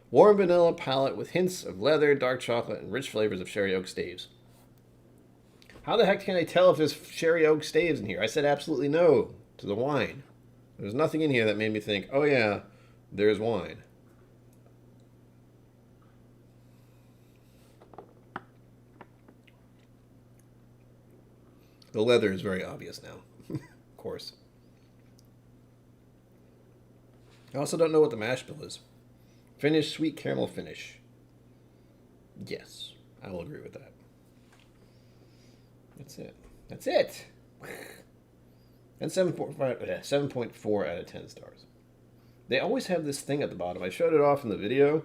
Warm vanilla palate with hints of leather, dark chocolate, and rich flavors of sherry oak staves. How the heck can I tell if there's sherry oak staves in here? I said absolutely no to the wine. There's nothing in here that made me think, oh yeah, there's wine. The leather is very obvious now, of course. I also don't know what the mash bill is. Finish, sweet caramel finish. Yes, I will agree with that. That's it. And 7.4 out of 10 stars. They always have this thing at the bottom. I showed it off in the video.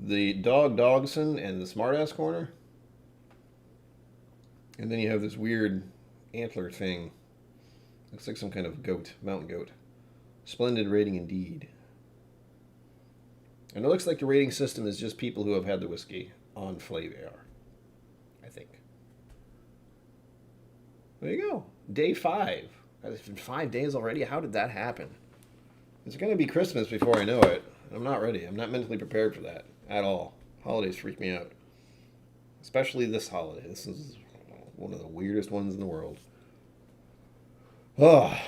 The Dogson and the Smartass corner. And then you have this weird antler thing. Looks like some kind of goat, mountain goat. Splendid rating indeed. And it looks like the rating system is just people who have had the whiskey on Flavar, I think. There you go. Day 5. It's been 5 days already. How did that happen? It's going to be Christmas before I know it. I'm not ready. I'm not mentally prepared for that at all. Holidays freak me out. Especially this holiday. This is one of the weirdest ones in the world. Oh.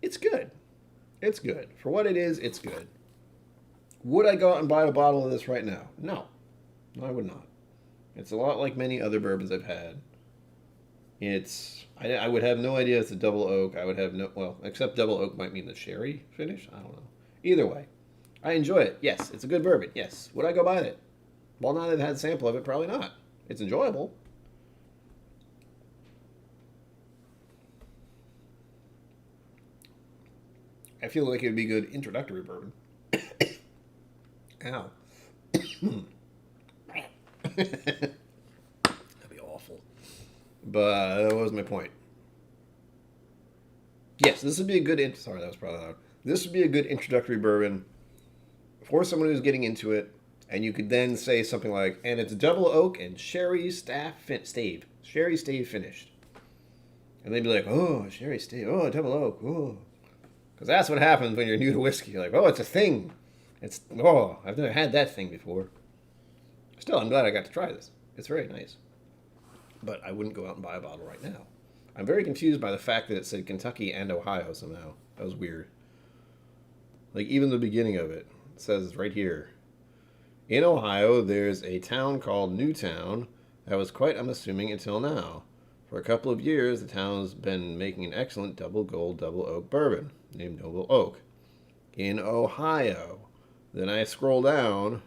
It's good. It's good. For what it is, it's good. Would I go out and buy a bottle of this right now? No. No, I would not. It's a lot like many other bourbons I've had. I would have no idea it's a double oak. I would have except double oak might mean the sherry finish. I don't know. Either way, I enjoy it. Yes, it's a good bourbon. Yes. Would I go buy it? Well, now that I've had a sample of it, probably not. It's enjoyable. I feel like it would be good introductory bourbon. Ow. That'd be awful. But what was my point? Yes, this would be a good. Sorry, that was probably loud. This would be a good introductory bourbon for someone who's getting into it, and you could then say something like, "And it's double oak and sherry sherry stave finished," and they'd be like, "Oh, sherry stave, oh, double oak, oh," because that's what happens when you're new to whiskey. You're like, "Oh, it's a thing. I've never had that thing before." Still, I'm glad I got to try this. It's very nice, but I wouldn't go out and buy a bottle right now. I'm very confused by the fact that it said Kentucky and Ohio somehow. That was weird. Like, even the beginning of it says right here, in Ohio, there's a town called Newtown that was quite unassuming until now. For a couple of years, the town's been making an excellent double gold, double oak bourbon named Noble Oak. In Ohio. Then I scroll down.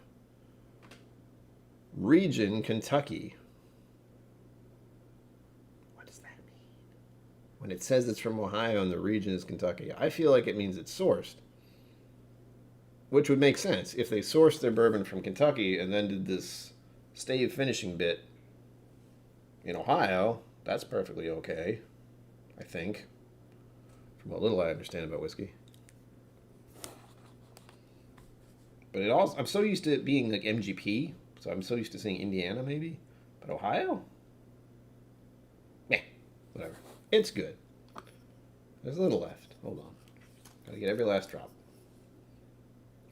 Region, Kentucky. What does that mean? When it says it's from Ohio and the region is Kentucky, I feel like it means it's sourced. Which would make sense. If they sourced their bourbon from Kentucky and then did this stave finishing bit in Ohio, that's perfectly okay, I think. From what little I understand about whiskey. But it also, I'm so used to it being like MGP, so I'm so used to saying Indiana maybe. But Ohio? Yeah, whatever. It's good. There's a little left. Hold on. Gotta get every last drop.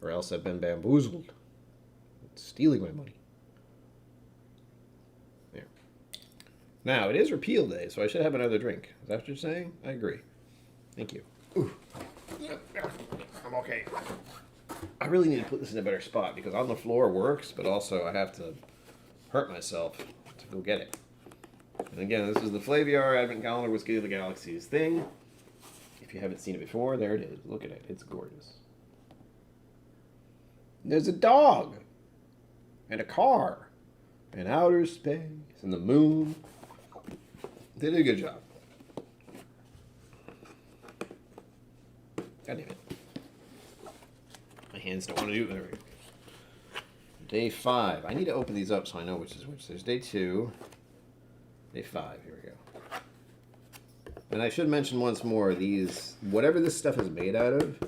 Or else I've been bamboozled. It's stealing my money. There. Now, it is repeal day, so I should have another drink. Is that what you're saying? I agree. Thank you. Ooh. I'm okay. I really need to put this in a better spot because on the floor works, but also I have to hurt myself to go get it. And again, this is the Flaviar Advent Calendar Whiskey of the Galaxies thing. If you haven't seen it before, there it is. Look at it. It's gorgeous. There's a dog, and a car, and outer space, and the moon. They did a good job. God damn it. My hands don't want to do it. There we go. Day 5. I need to open these up so I know which is which. There's day 2. Day 5. Here we go. And I should mention once more, these, whatever this stuff is made out of,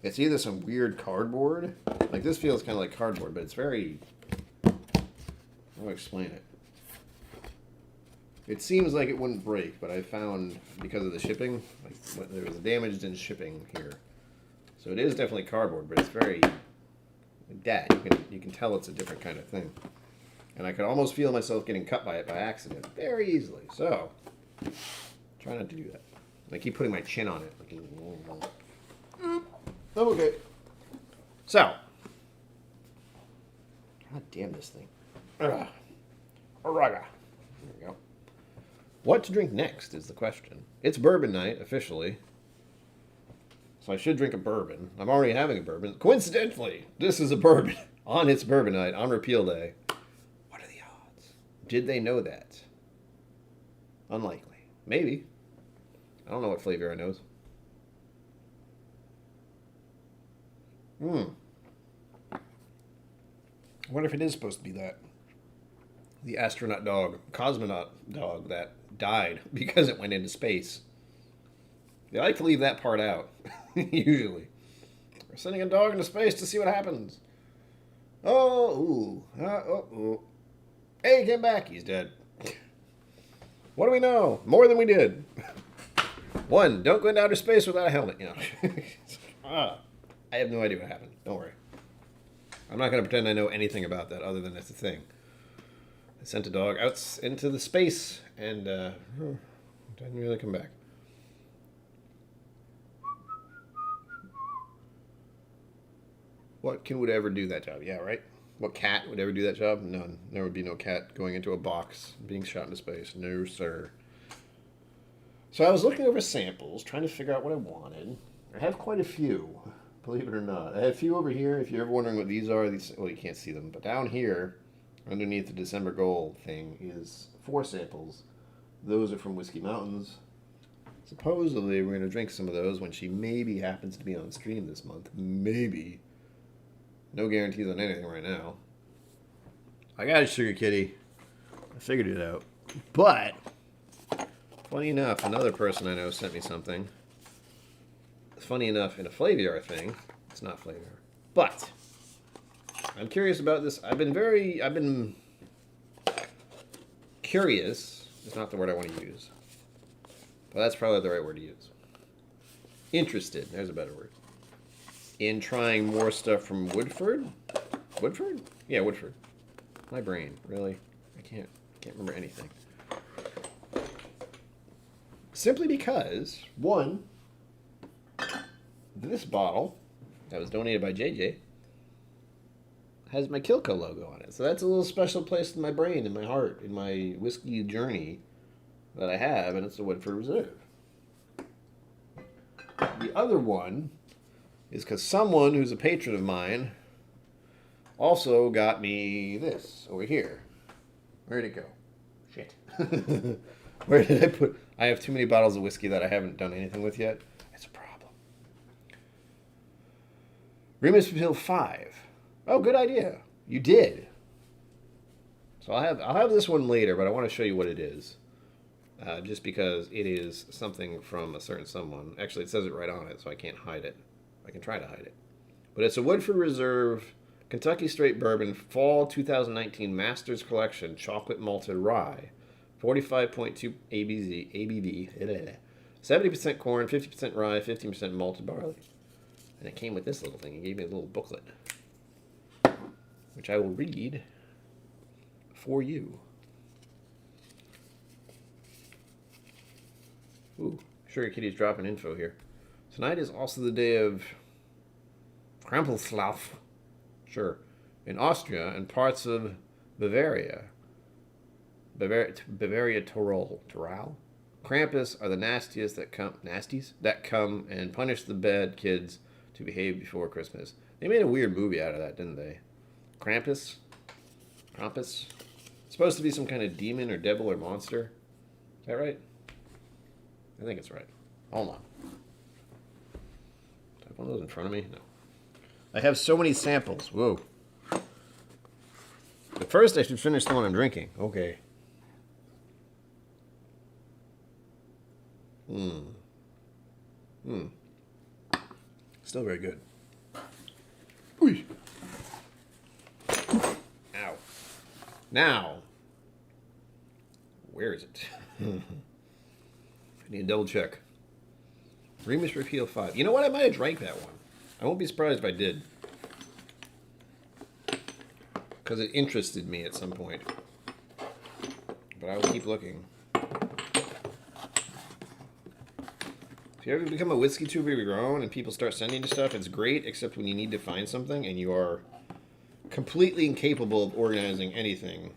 it's either some weird cardboard. Like, this feels kind of like cardboard, but it's very... How do I explain it? It seems like it wouldn't break, but I found, because of the shipping, like, there was damage in shipping here. So it is definitely cardboard, but it's very... like that. You can tell it's a different kind of thing. And I could almost feel myself getting cut by it by accident very easily. So, try not to do that. I keep putting my chin on it. Oh, okay. So. God damn this thing. Araga. There we go. What to drink next is the question. It's bourbon night, officially. So I should drink a bourbon. I'm already having a bourbon. Coincidentally, this is a bourbon on its bourbon night, on repeal day. What are the odds? Did they know that? Unlikely. Maybe. I don't know what flavor I knows. I wonder if it is supposed to be that. The astronaut dog, cosmonaut dog that died because it went into space. They like to leave that part out, usually. We're sending a dog into space to see what happens. Oh. Hey, he came back. He's dead. What do we know? More than we did. 1, don't go into outer space without a helmet. You know. I have no idea what happened. Don't worry. I'm not going to pretend I know anything about that other than it's a thing. I sent a dog out into the space and didn't really come back. What would ever do that job? Yeah, right? What cat would ever do that job? None. There would be no cat going into a box being shot into space. No, sir. So I was looking over samples, trying to figure out what I wanted. I have quite a few, believe it or not. I have a few over here. If you're ever wondering what these are, well, you can't see them. But down here, underneath the December Gold thing, is 4 samples. Those are from Whiskey Mountains. Supposedly, we're going to drink some of those when she maybe happens to be on stream this month. Maybe. No guarantees on anything right now. I got a Sugar Kitty. I figured it out. But, funny enough, another person I know sent me something. Funny enough, in a Flaviar thing. It's not Flaviar. But, I'm curious about this. I've been curious. It's not the word I want to use. But that's probably the right word to use. Interested, there's a better word. In trying more stuff from Woodford? Woodford? Yeah, Woodford. My brain, really? I can't remember anything. Simply because, one, this bottle that was donated by JJ has my KillCo logo on it. So that's a little special place in my brain, in my heart, in my whiskey journey that I have, and it's the Woodford Reserve. The other one is because someone who's a patron of mine also got me this over here. Where'd it go? Shit. Where did I put... I have too many bottles of whiskey that I haven't done anything with yet. It's a problem. Remus Pupil 5. Oh, good idea. You did. So I'll have this one later, but I want to show you what it is. Just because it is something from a certain someone. Actually, it says it right on it, so I can't hide it. I can try to hide it. But it's a Woodford Reserve Kentucky Straight Bourbon Fall 2019 Masters Collection Chocolate Malted Rye. 45.2 ABV. 70% corn, 50% rye, 15% malted barley. And it came with this little thing. It gave me a little booklet, which I will read for you. Ooh, Sugar Kitty's dropping info here. Tonight is also the day of Krampelslauf, sure, in Austria and parts of Bavaria. Bavaria Tyrol. Krampus are the nasties that come and punish the bad kids to behave before Christmas. They made a weird movie out of that, didn't they? Krampus? It's supposed to be some kind of demon or devil or monster. Is that right? I think it's right. Hold on. Do I have one of those in front of me? No. I have so many samples. Whoa. But first I should finish the one I'm drinking. Okay. Still very good. Ooh. Ow. Now. Where is it? I need to double check. Remus Pupil 5. You know what? I might have drank that one. I won't be surprised if I did. Because it interested me at some point. But I will keep looking. If you ever become a whiskey tuber of your own and people start sending you stuff, it's great, except when you need to find something and you are completely incapable of organizing anything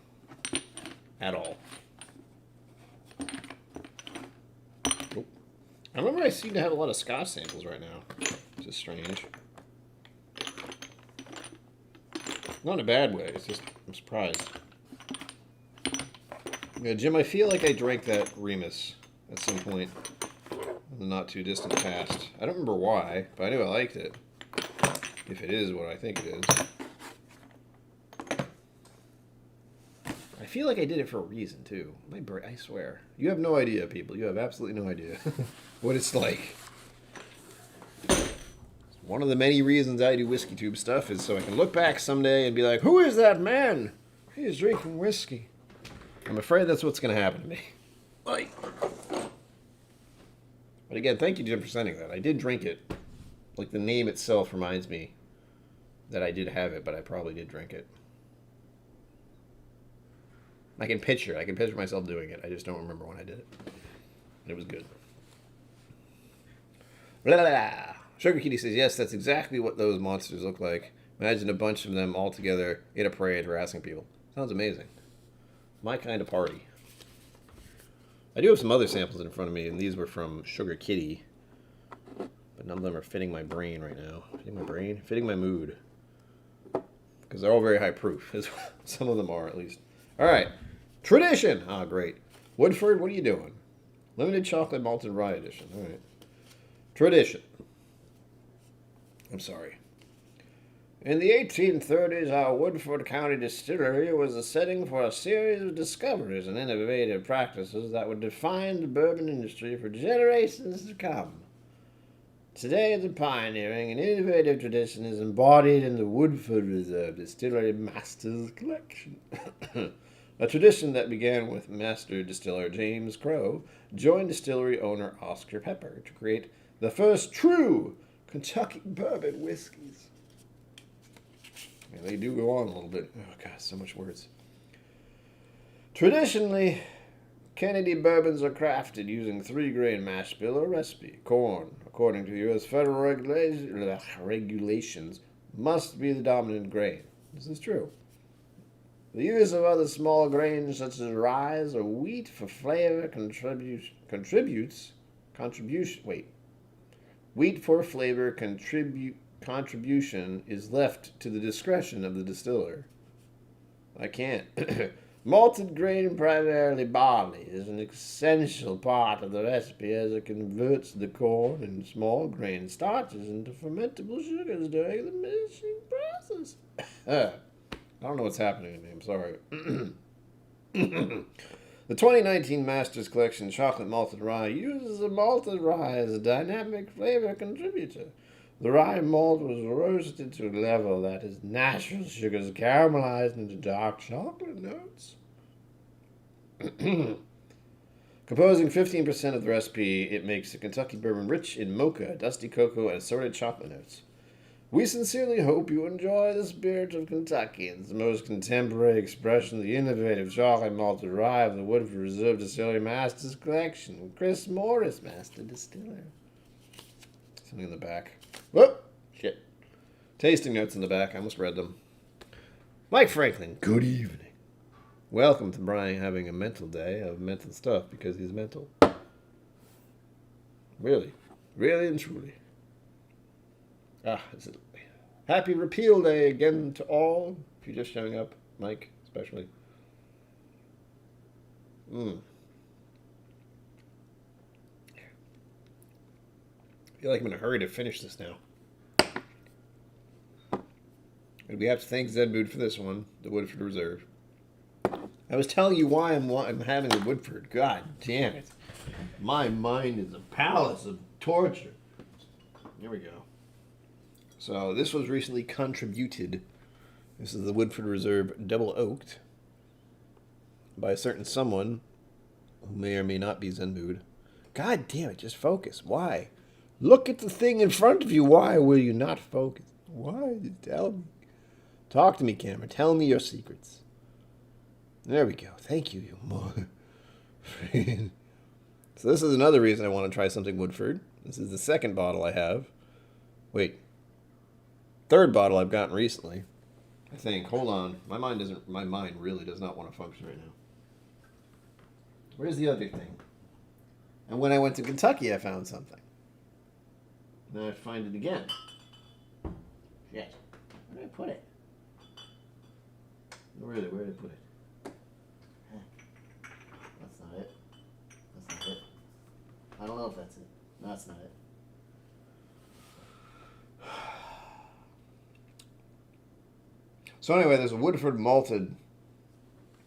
at all. I remember I seem to have a lot of Scotch samples right now, which is strange. Not in a bad way, it's just, I'm surprised. Yeah, Jim, I feel like I drank that Remus at some point in the not too distant past. I don't remember why, but I knew I liked it. If it is what I think it is. I feel like I did it for a reason, too. I swear. You have no idea, people. You have absolutely no idea what it's like. One of the many reasons I do whiskey tube stuff is so I can look back someday and be like, who is that man? He is drinking whiskey. I'm afraid that's what's going to happen to me. Like. But again, thank you, Jim, for sending that. I did drink it. Like, the name itself reminds me that I did have it, but I probably did drink it. I can picture myself doing it. I just don't remember when I did it. And it was good. Blah, blah, blah. Sugar Kitty says, yes, that's exactly what those monsters look like. Imagine a bunch of them all together in a parade harassing people. Sounds amazing. My kind of party. I do have some other samples in front of me, and these were from Sugar Kitty. But none of them are fitting my brain right now. Fitting my brain? Fitting my mood. Because they're all very high proof. Some of them are, at least. All right. Tradition. Ah, great. Woodford, what are you doing? Limited chocolate malted rye edition. All right. Tradition. I'm sorry. In the 1830s, our Woodford County distillery was the setting for a series of discoveries and innovative practices that would define the bourbon industry for generations to come. Today, the pioneering and innovative tradition is embodied in the Woodford Reserve Distillery Masters Collection. A tradition that began with master distiller James Crowe, joined distillery owner Oscar Pepper to create the first true Kentucky bourbon whiskeys. Yeah, they do go on a little bit. Oh, God, so much words. Traditionally, Kennedy bourbons are crafted using 3-grain mash bill or recipe. Corn, according to U.S. federal regulations, must be the dominant grain. This is true. The use of other small grains such as rye or wheat for flavor Wheat for flavor contribution is left to the discretion of the distiller. I can't. Malted grain, primarily barley, is an essential part of the recipe as it converts the corn and small grain starches into fermentable sugars during the mashing process. I don't know what's happening to me. I'm sorry. The 2019 Masters Collection Chocolate Malted Rye uses the malted rye as a dynamic flavor contributor. The rye malt was roasted to a level that is natural sugars caramelized into dark chocolate notes. Composing 15% of the recipe, it makes the Kentucky bourbon rich in mocha, dusty cocoa, and assorted chocolate notes. We sincerely hope you enjoy the spirit of Kentucky. It's the most contemporary expression of the innovative chocolate malted rye of the Woodford Reserve Distillery Masters Collection. Chris Morris, Master Distiller. Something in the back. Whoop! Shit. Tasting notes in the back. I almost read them. Mike Franklin, good evening. Welcome to Brian having a mental day of mental stuff because he's mental. Really. Really and truly. Is it Happy Repeal Day again to all. If you're just showing up, Mike, especially. I feel like I'm in a hurry to finish this now. And we have to thank Zenmood for this one, the Woodford Reserve. I was telling you why I'm having a Woodford. God damn it. My mind is a palace of torture. Here we go. So this was recently contributed. This is the Woodford Reserve Double Oaked by a certain someone who may or may not be Zenmood. God damn it, just focus. Why? Look at the thing in front of you. Why will you not focus? Why? Tell me. Talk to me, camera. Tell me your secrets. There we go. Thank you, you mother. So this is another reason I want to try something Woodford. This is the second bottle I have. Wait. Third bottle I've gotten recently. I think. Hold on. My mind really does not want to function right now. Where's the other thing? And when I went to Kentucky, I found something. Now I find it again. Shit. Where did I put it? Where did I put it? That's not it. That's not it. I don't know if that's it. No, that's not it. So anyway, there's a Woodford malted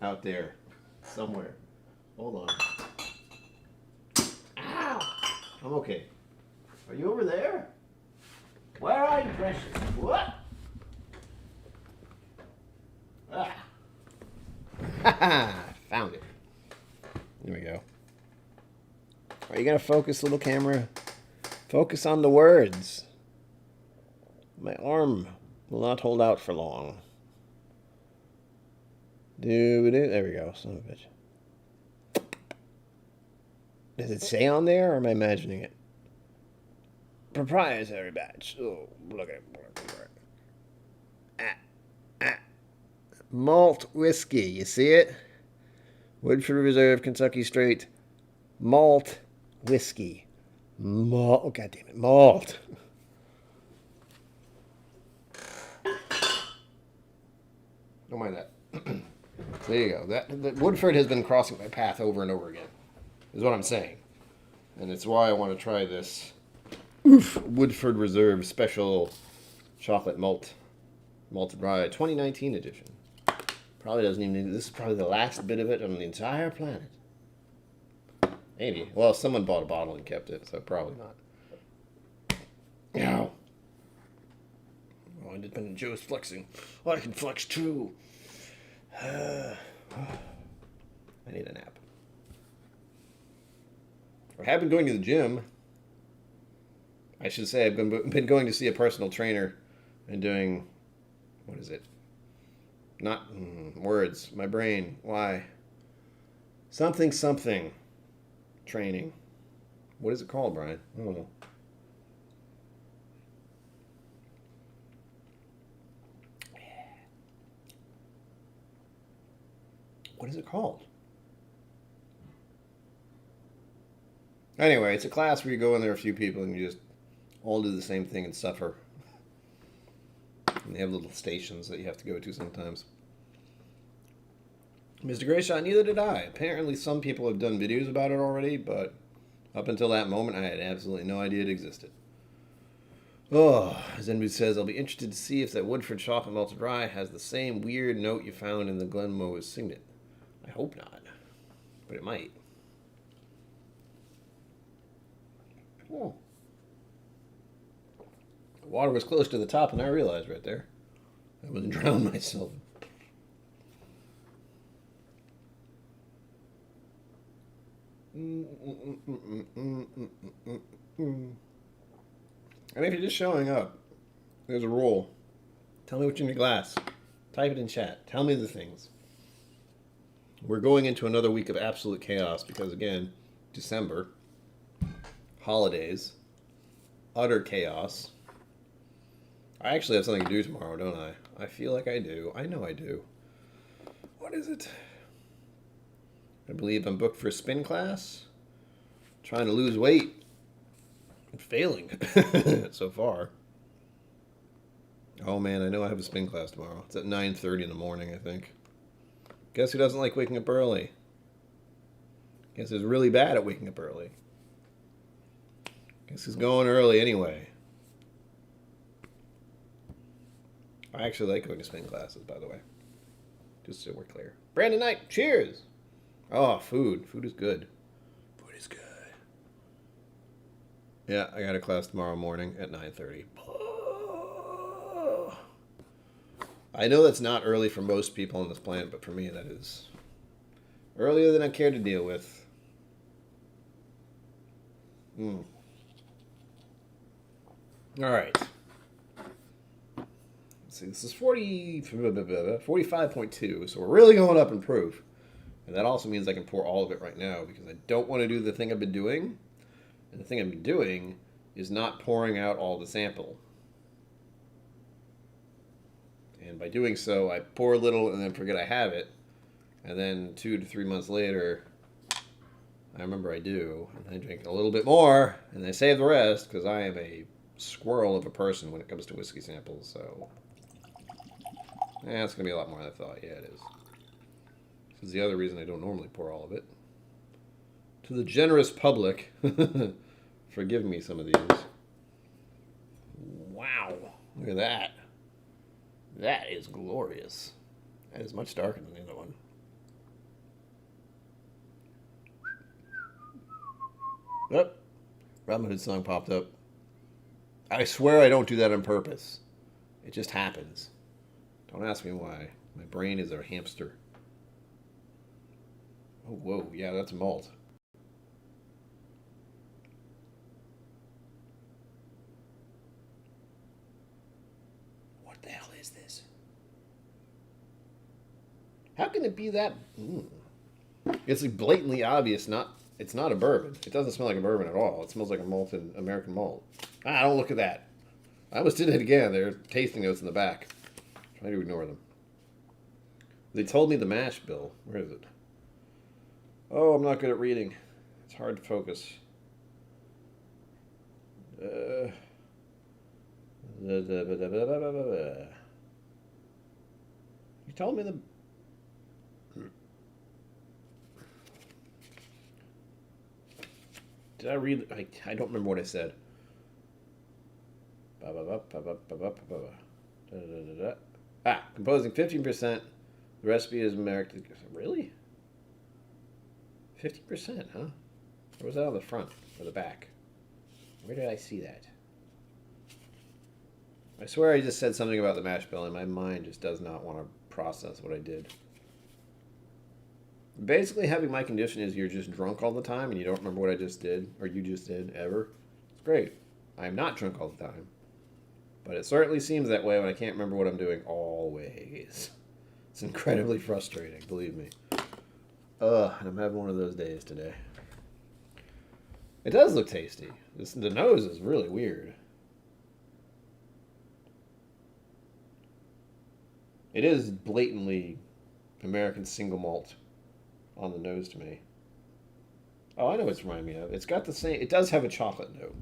out there somewhere. Hold on. Ow! I'm okay. Are you over there? Where are you, precious? What? Ah! Found it. There we go. Are you gonna focus, little camera? Focus on the words. My arm will not hold out for long. There we go, son of a bitch. Does it say on there, or am I imagining it? Proprietary batch. Oh, look at it. Malt whiskey. You see it? Woodford Reserve Kentucky Straight Malt whiskey. Malt. Oh, God damn it. Malt. Don't mind that. There you go. That Woodford has been crossing my path over and over again, is what I'm saying. And it's why I want to try this Woodford Reserve Special Chocolate Malted Rye 2019 edition. Probably doesn't even need, this is probably the last bit of it on the entire planet. Maybe. Well, someone bought a bottle and kept it, so probably not. Ow. Oh, Independent Joe is flexing. Oh, I can flex too. I need a nap. I have been going to the gym. I should say I've been going to see a personal trainer and doing, what is it? Not words. My brain. Why? Something training. What is it called, Brian? I don't know. What is it called? Anyway, it's a class where you go in there a few people and you just all do the same thing and suffer. And they have little stations that you have to go to sometimes. Mr. Grayshot, neither did I. Apparently some people have done videos about it already, but up until that moment I had absolutely no idea it existed. Oh, Zenbu says, I'll be interested to see if that Woodford Chocolate Malted Rye has the same weird note you found in the Glenmoe Signet. I hope not, but it might. Oh. The water was close to the top, and I realized right there. I wasn't drowning myself. And if you're just showing up, there's a rule. Tell me what's in your glass. Type it in chat. Tell me the things. We're going into another week of absolute chaos because, again, December, holidays, utter chaos. I actually have something to do tomorrow, don't I? I feel like I do. I know I do. What is it? I believe I'm booked for a spin class. Trying to lose weight. I'm failing so far. Oh man, I know I have a spin class tomorrow. It's at 9:30 in the morning, I think. Guess who doesn't like waking up early? Guess who's really bad at waking up early? Guess who's going early anyway? I actually like going to spin classes, by the way. Just so we're clear. Brandon Knight, cheers! Oh, food. Food is good. Food is good. Yeah, I got a class tomorrow morning at 9:30. I know that's not early for most people on this planet, but for me that is earlier than I care to deal with. All right. Let's see, this is 45.2, so we're really going up in proof. And that also means I can pour all of it right now because I don't want to do the thing I've been doing. And the thing I've been doing is not pouring out all the sample. And by doing so, I pour a little and then forget I have it. And then 2 to 3 months later, I remember I do. And I drink a little bit more and I save the rest because I am a squirrel of a person when it comes to whiskey samples. So, it's going to be a lot more than I thought. Yeah, it is. This is the other reason I don't normally pour all of it. To the generous public, forgive me some of these. Wow, look at that. That is glorious. That is much darker than the other one. Yep. Robin Hood song popped up. I swear I don't do that on purpose. It just happens. Don't ask me why. My brain is a hamster. Oh, whoa. Yeah, that's malt. What the hell is this? How can it be that? It's like blatantly obvious. It's not a bourbon. It doesn't smell like a bourbon at all. It smells like a malted American malt. Don't look at that. I almost did it again. There are tasting notes in the back. Try to ignore them. They told me the mash bill. Where is it? Oh, I'm not good at reading. It's hard to focus. You told me the... Did I read? I don't remember what I said. Composing 15%. The recipe is American. Really? 50%, huh? Or was that on the front or the back? Where did I see that? I swear I just said something about the mash bill and my mind just does not want to process what I did. Basically, having my condition is you're just drunk all the time and you don't remember what I just did, or you just did, ever. It's great. I'm not drunk all the time. But it certainly seems that way when I can't remember what I'm doing always. It's incredibly frustrating, believe me. And I'm having one of those days today. It does look tasty. The nose is really weird. It is blatantly American single malt on the nose to me. Oh, I know what it's reminding me of. It's got the same... It does have a chocolate note.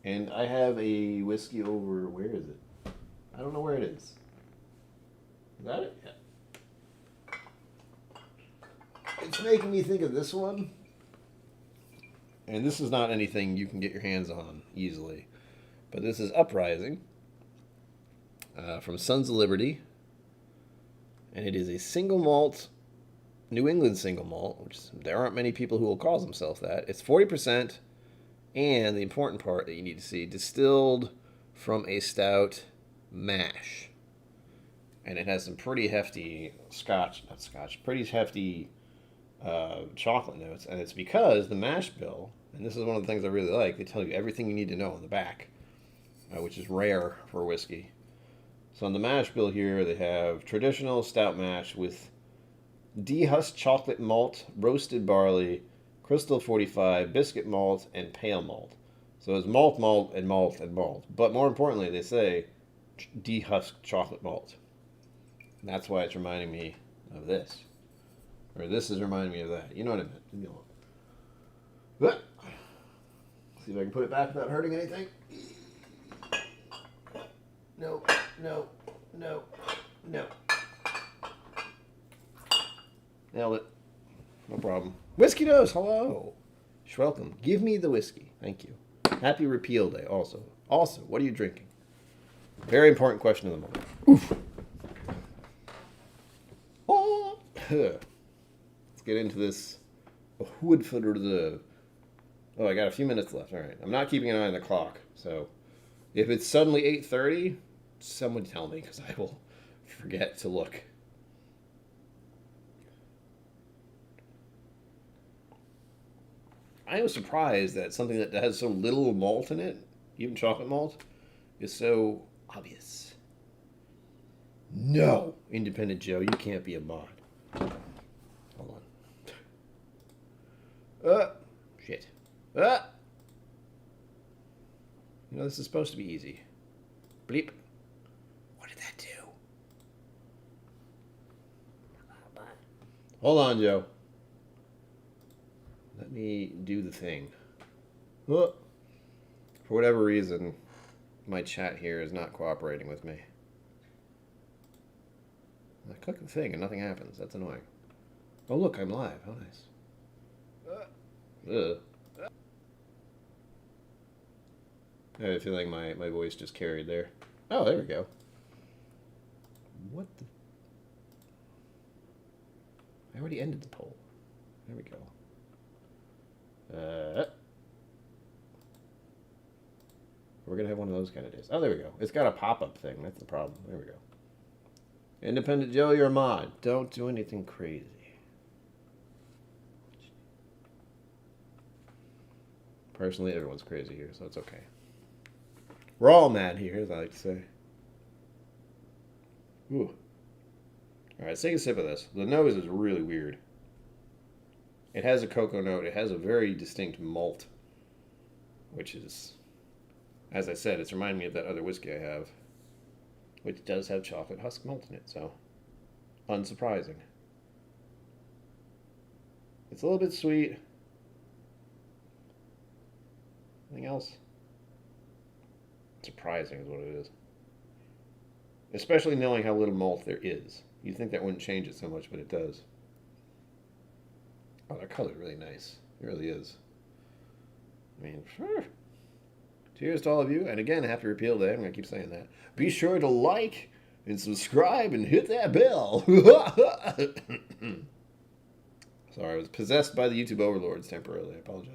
And I have a whiskey over... Where is it? I don't know where it is. Is that it? Yeah. It's making me think of this one. And this is not anything you can get your hands on easily. But this is Uprising from Sons of Liberty. And it is a single malt, New England single malt, which there aren't many people who will call themselves that. It's 40%, and the important part that you need to see, distilled from a stout mash. And it has some pretty hefty pretty hefty chocolate notes. And it's because the mash bill, and this is one of the things I really like, they tell you everything you need to know on the back, which is rare for whiskey. So on the mash bill here, they have traditional stout mash with dehusked chocolate malt, roasted barley, crystal 45, biscuit malt, and pale malt. So it's malt, malt, and malt, and malt. But more importantly, they say dehusked chocolate malt. And that's why it's reminding me of this. Or this is reminding me of that. You know what I meant. Leave me alone. But, see if I can put it back without hurting anything. No, no, no, no. Nailed it. No problem. Whiskey Nose, hello. Welcome. Give me the whiskey. Thank you. Happy Repeal Day also. Also, what are you drinking? Very important question of the moment. Oof. Oh. Let's get into this Woodford Reserve. Oh, I got a few minutes left. All right. I'm not keeping an eye on the clock, so if it's suddenly 8:30, someone tell me because I will forget to look. I am surprised that something that has so little malt in it, even chocolate malt, is so obvious. No, Independent Joe, you can't be a mod. Hold on. Shit. You know, this is supposed to be easy. Bleep. What did that do? Hold on, Joe. Let me do the thing. For whatever reason, my chat here is not cooperating with me. I click the thing and nothing happens. That's annoying. Oh, look, I'm live. How nice. I have a feeling my voice just carried there. Oh, there we go. What the... I already ended the poll. There we go. We're going to have one of those kind of days. Oh, there we go. It's got a pop-up thing. That's the problem. There we go. Independent Joe, you're a mod. Don't do anything crazy. Personally, everyone's crazy here, so it's okay. We're all mad here, as I like to say. Ooh. Alright, let's take a sip of this. The nose is really weird. It has a cocoa note. It has a very distinct malt, which is, as I said, it's reminding me of that other whiskey I have, which does have chocolate husk malt in it, so unsurprising. It's a little bit sweet. Anything else? Surprising is what it is. Especially knowing how little malt there is. You'd think that wouldn't change it so much, but it does. Oh, that color's really nice. It really is. I mean, sure. Cheers to all of you. And again, happy repeal day. I'm going to keep saying that. Be sure to like and subscribe and hit that bell. Sorry, I was possessed by the YouTube overlords temporarily. I apologize.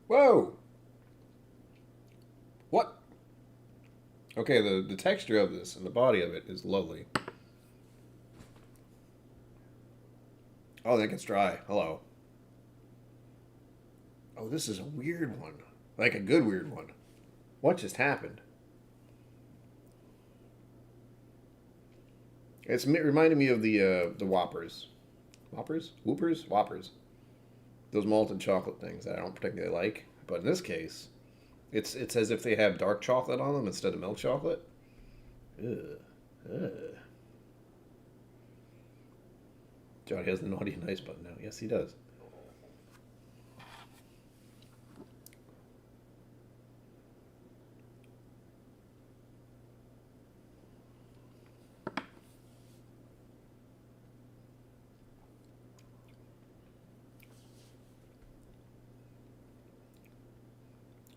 Whoa! What? Okay, the texture of this and the body of it is lovely. Oh, that gets dry. Hello. Oh, this is a weird one. Like a good weird one. What just happened? It reminded me of the Whoppers. Whoppers? Whoopers? Whoppers. Those malted chocolate things that I don't particularly like. But in this case, it's as if they have dark chocolate on them instead of milk chocolate. Ugh. Ugh. Johnny has the naughty and nice button now. Yes, he does.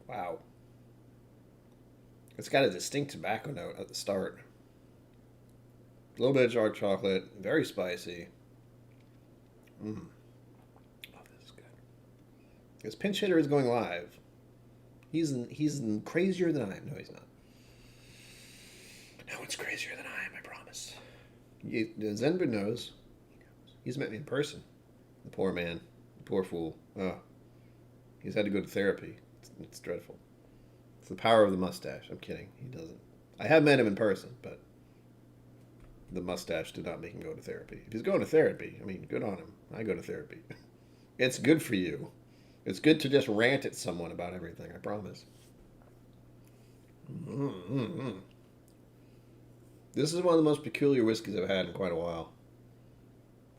Wow. It's got a distinct tobacco note at the start. A little bit of dark chocolate, very spicy. Oh, this is good. This pinch hitter is going live. He's crazier than I am. No, he's not. No one's crazier than I am, I promise. Zenbud knows. He's met me in person. The poor man. The poor fool. Oh. He's had to go to therapy. It's dreadful. It's the power of the mustache. I'm kidding. He doesn't. I have met him in person, but the mustache did not make him go to therapy. If he's going to therapy, I mean, good on him. I go to therapy. It's good for you. It's good to just rant at someone about everything, I promise. This is one of the most peculiar whiskeys I've had in quite a while.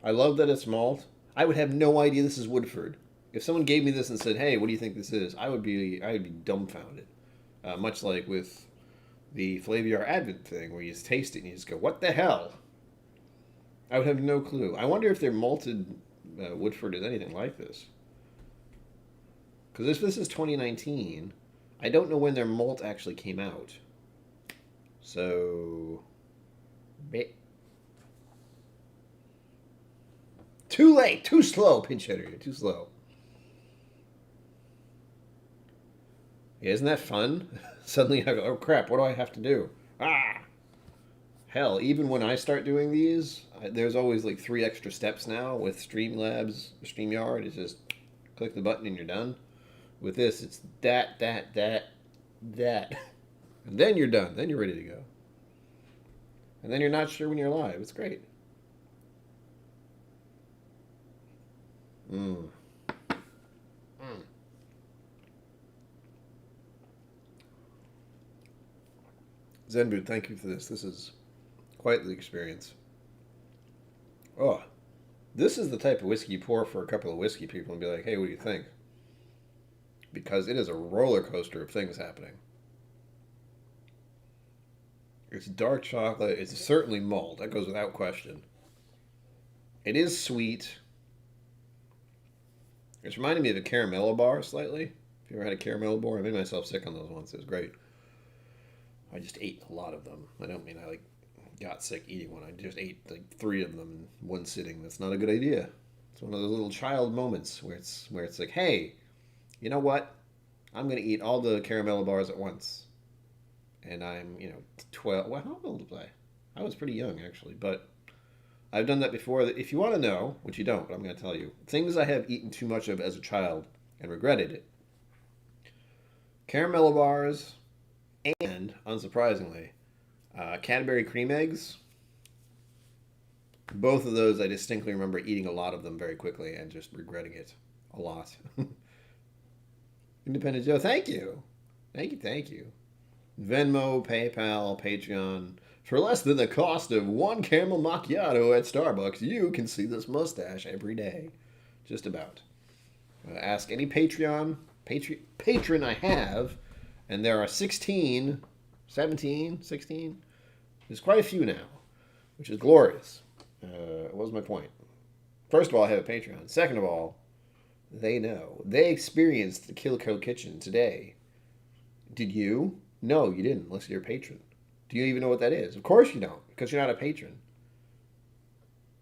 I love that it's malt. I would have no idea this is Woodford. If someone gave me this and said, "Hey, what do you think this is?" I would be dumbfounded. Much like with the Flaviar Advent thing, where you just taste it and you just go, "What the hell?" I would have no clue. I wonder if their malted Woodford is anything like this. Because if this is 2019, I don't know when their malt actually came out. So, too late, too slow, pinch hitter. You're too slow. Yeah, isn't that fun? Suddenly I go, oh crap, what do I have to do? Ah! Hell, even when I start doing these, there's always like 3 extra steps now with StreamYard. It's just click the button and you're done. With this, it's that. And then you're done. Then you're ready to go. And then you're not sure when you're live. It's great. Zenbud, thank you for this. This is quite the experience. Oh, this is the type of whiskey you pour for a couple of whiskey people and be like, hey, what do you think? Because it is a roller coaster of things happening. It's dark chocolate. It's certainly malt. That goes without question. It is sweet. It's reminding me of a caramello bar slightly. If you ever had a caramello bar, I made myself sick on those once. It was great. I just ate a lot of them. I don't mean I got sick eating one. I just ate 3 of them in one sitting. That's not a good idea. It's one of those little child moments where it's like, hey, you know what? I'm going to eat all the caramello bars at once. And I'm, 12. Well, how old was I? I was pretty young, actually. But I've done that before. If you want to know, which you don't, but I'm going to tell you, things I have eaten too much of as a child and regretted it. Caramello bars and, unsurprisingly, Cadbury cream eggs. Both of those, I distinctly remember eating a lot of them very quickly and just regretting it a lot. Independent Joe, thank you. Thank you. Venmo, PayPal, Patreon. For less than the cost of 1 caramel macchiato at Starbucks, you can see this mustache every day. Just about. Ask any patron I have, and there are 17, 16. There's quite a few now, which is glorious. What was my point? First of all, I have a Patreon. Second of all, they know. They experienced the KillCo kitchen today. Did you? No, you didn't, unless you're a patron. Do you even know what that is? Of course you don't, because you're not a patron.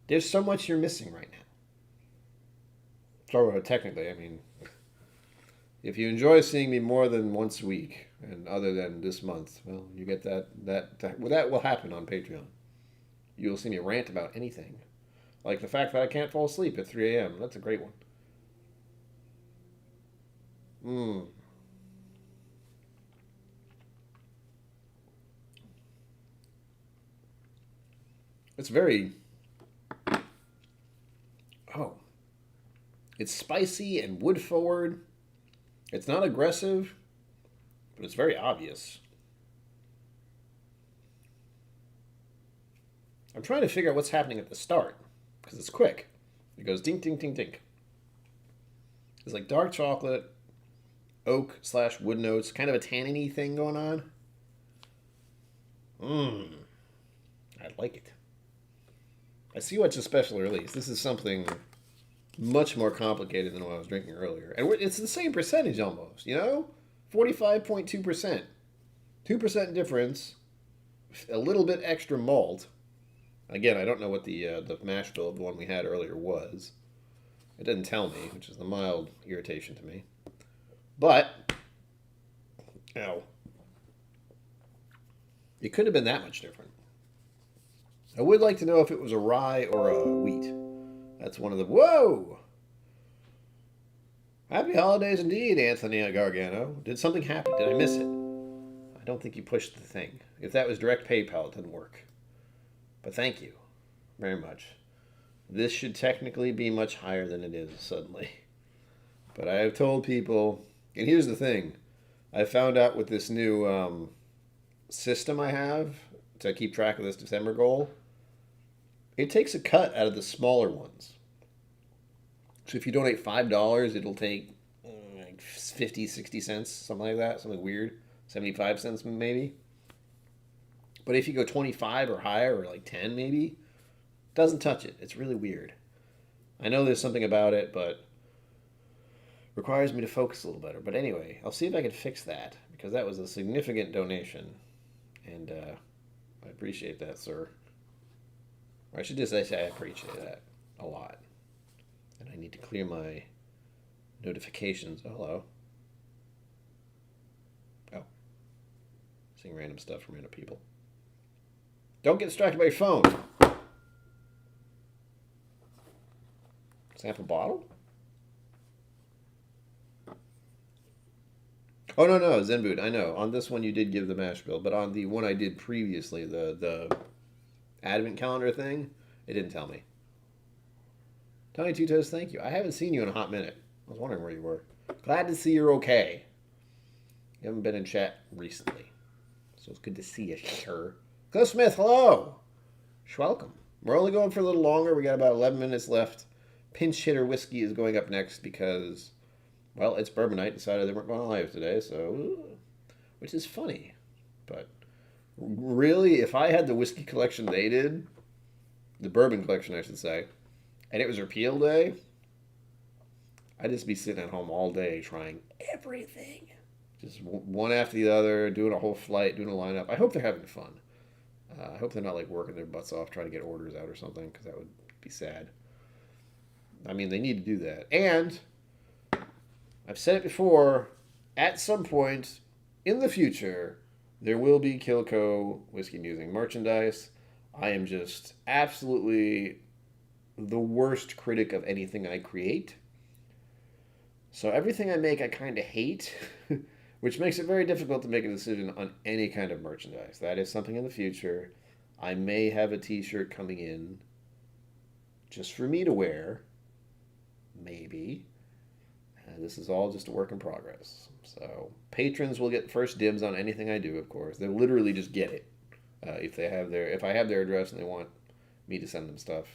There's so much you're missing right now. So technically, I mean, if you enjoy seeing me more than once a week, and other than this month, well, you get that will happen on Patreon. You'll see me rant about anything. Like the fact that I can't fall asleep at 3 a.m. That's a great one. Mmm. It's very... Oh. It's spicy and wood forward. It's not aggressive, but it's very obvious. I'm trying to figure out what's happening at the start, because it's quick. It goes ding, ding, ding, ding. It's like dark chocolate, oak / wood notes, kind of a tanniny thing going on. Mmm. I like it. I see what's a special release. This is something much more complicated than what I was drinking earlier. And it's the same percentage almost, you know? 45.2%. 2% difference. A little bit extra malt. Again, I don't know what the mash bill of the one we had earlier was. It didn't tell me, which is a mild irritation to me. But, ow. It couldn't have been that much different. I would like to know if it was a rye or a wheat. That's one of the... Whoa! Happy holidays indeed, Anthony Gargano. Did something happen? Did I miss it? I don't think you pushed the thing. If that was direct PayPal, it didn't work. But thank you very much. This should technically be much higher than it is suddenly. But I have told people... And here's the thing. I found out with this new system I have to keep track of this December goal, it takes a cut out of the smaller ones. So if you donate $5, it'll take like 50, 60 cents, something like that, something weird. 75 cents maybe. But if you go 25 or higher, or like 10 maybe, it doesn't touch it. It's really weird. I know there's something about it, but requires me to focus a little better. But anyway, I'll see if I can fix that, because that was a significant donation. And I appreciate that, sir. Or I should just say I appreciate that a lot. And I need to clear my notifications. Oh, hello. Oh. Seeing random stuff from random people. Don't get distracted by your phone. Sample bottle? Oh, no, Zen Boot. I know. On this one you did give the mash bill, but on the one I did previously, the Advent calendar thing, it didn't tell me. Tony Two Toes, thank you. I haven't seen you in a hot minute. I was wondering where you were. Glad to see you're okay. You haven't been in chat recently, so it's good to see you, sir. Cliff Smith, hello. Welcome. We're only going for a little longer. We got about 11 minutes left. Pinch Hitter Whiskey is going up next because, well, it's Bourbon Night. Decided they weren't going live today, so, which is funny. But really, if I had the whiskey collection they did, the bourbon collection, I should say, and it was repeal day, I'd just be sitting at home all day trying everything. Just one after the other, doing a whole flight, doing a lineup. I hope they're having fun. I hope they're not like working their butts off trying to get orders out or something, because that would be sad. I mean, they need to do that. And I've said it before, at some point in the future, there will be KillCo Whiskey Musing merchandise. I am just absolutely the worst critic of anything I create. So everything I make, I kind of hate, which makes it very difficult to make a decision on any kind of merchandise. That is something in the future. I may have a t-shirt coming in just for me to wear. Maybe. This is all just a work in progress. So patrons will get first dibs on anything I do, of course. They literally just get it. If I have their address and they want me to send them stuff,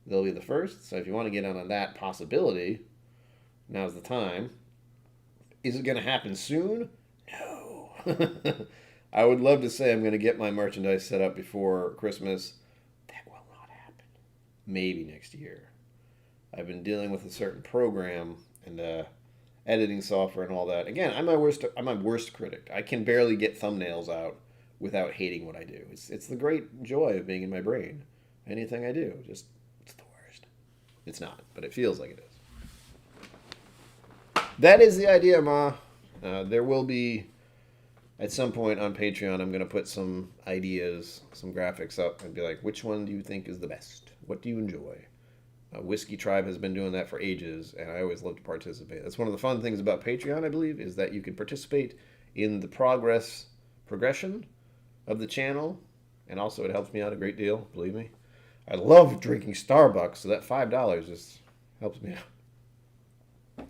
they'll be the first. So if you want to get on that possibility, now's the time. Is it going to happen soon? No. I would love to say I'm going to get my merchandise set up before Christmas. That will not happen. maybe next year. I've been dealing with a certain program and editing software and all that. Again, I'm my worst critic. I can barely get thumbnails out without hating what I do. It's the great joy of being in my brain. Anything I do, just it's the worst. It's not, but it feels like it is. That is the idea, Ma. There will be at some point on Patreon. I'm going to put some ideas, some graphics up, and be like, which one do you think is the best? What do you enjoy? Whiskey Tribe has been doing that for ages, and I always love to participate. That's one of the fun things about Patreon, I believe, is that you can participate in the progression of the channel, and also it helps me out a great deal, believe me. I love drinking Starbucks, so that $5 just helps me out.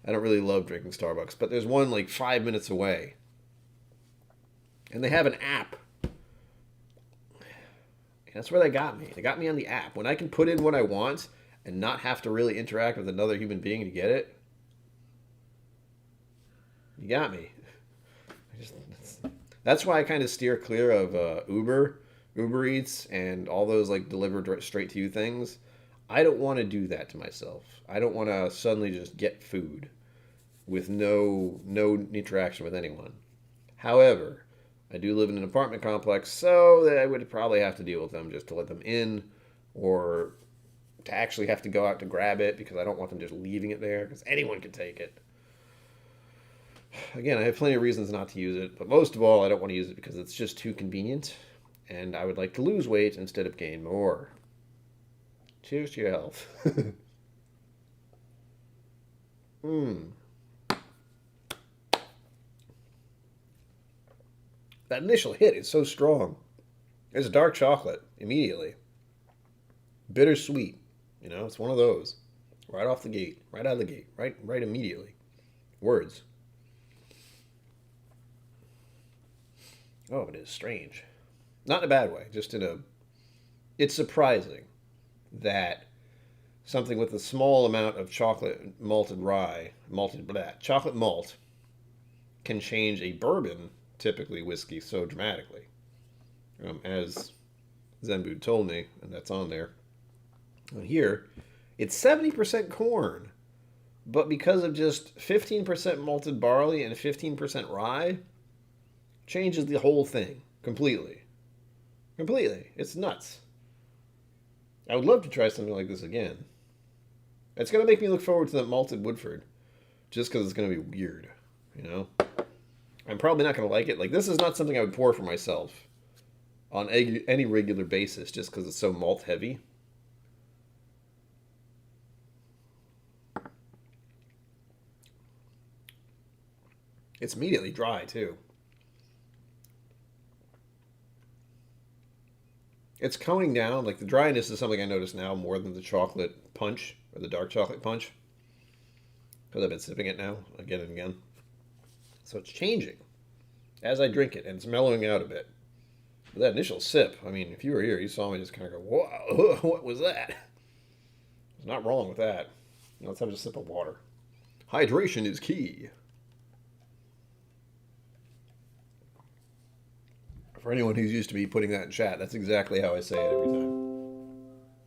I don't really love drinking Starbucks, but there's one like 5 minutes away, and they have an app. That's where they got me. They got me on the app. When I can put in what I want and not have to really interact with another human being to get it, you got me. That's why I kind of steer clear of Uber Eats, and all those like delivered straight to you things. I don't want to do that to myself. I don't want to suddenly just get food with no interaction with anyone. However, I do live in an apartment complex, so that I would probably have to deal with them just to let them in, or to actually have to go out to grab it, because I don't want them just leaving it there, because anyone can take it. Again, I have plenty of reasons not to use it, but most of all, I don't want to use it because it's just too convenient, and I would like to lose weight instead of gain more. Cheers to your health. That initial hit is so strong. It's dark chocolate immediately. Bittersweet. It's one of those. Right off the gate. Right out of the gate. Right immediately. Words. Oh, it is strange. Not in a bad way. Just in a... It's surprising that something with a small amount of chocolate chocolate malt, can change a bourbon, typically whiskey, so dramatically. As Zenbu told me, and that's on there. And here, it's 70% corn, but because of just 15% malted barley and 15% rye, changes the whole thing completely. Completely. It's nuts. I would love to try something like this again. It's going to make me look forward to that malted Woodford, just because it's going to be weird, I'm probably not going to like it. Like, this is not something I would pour for myself on any regular basis, just because it's so malt heavy. It's immediately dry, too. It's coning down. Like, the dryness is something I notice now more than the chocolate punch, or the dark chocolate punch, because I've been sipping it now again and again. So it's changing as I drink it, and it's mellowing out a bit. But that initial sip, I mean, if you were here, you saw me just kind of go, whoa, what was that? There's not wrong with that. Let's have a sip of water. Hydration is key. For anyone who's used to me putting that in chat, that's exactly how I say it every time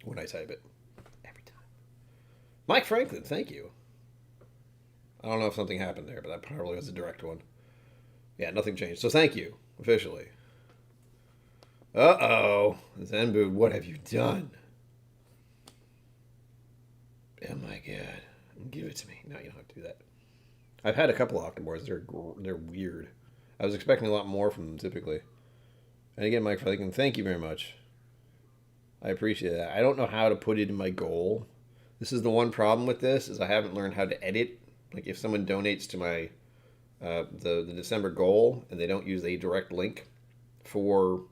when I type it. Every time. Mike Franklin, thank you. I don't know if something happened there, but that probably was a direct one. Yeah, nothing changed. So thank you, officially. Uh-oh. Zenbu, what have you done? Oh my god. Give it to me. No, you don't have to do that. I've had a couple of Octomores. They're weird. I was expecting a lot more from them, typically. And again, Mike Franklin, thank you very much. I appreciate that. I don't know how to put it in my goal. This is the one problem with this, is I haven't learned how to edit. Like, if someone donates to my the December goal and they don't use a direct link for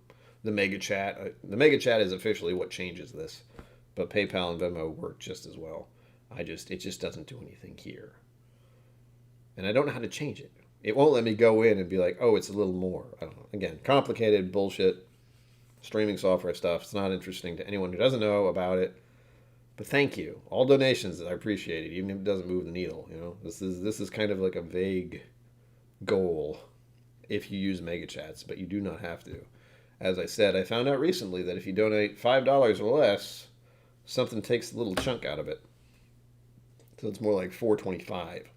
the mega chat, the mega chat is officially what changes this, but PayPal and Venmo work just as well. It just doesn't do anything here, and I don't know how to change it. It won't let me go in and be like, oh, it's a little more. I don't know. Again, complicated bullshit streaming software stuff. It's not interesting to anyone who doesn't know about it. But thank you. All donations, I appreciate it, even if it doesn't move the needle. This is kind of like a vague goal if you use mega chats, but you do not have to. As I said, I found out recently that if you donate $5 or less, something takes a little chunk out of it. So it's more like 425.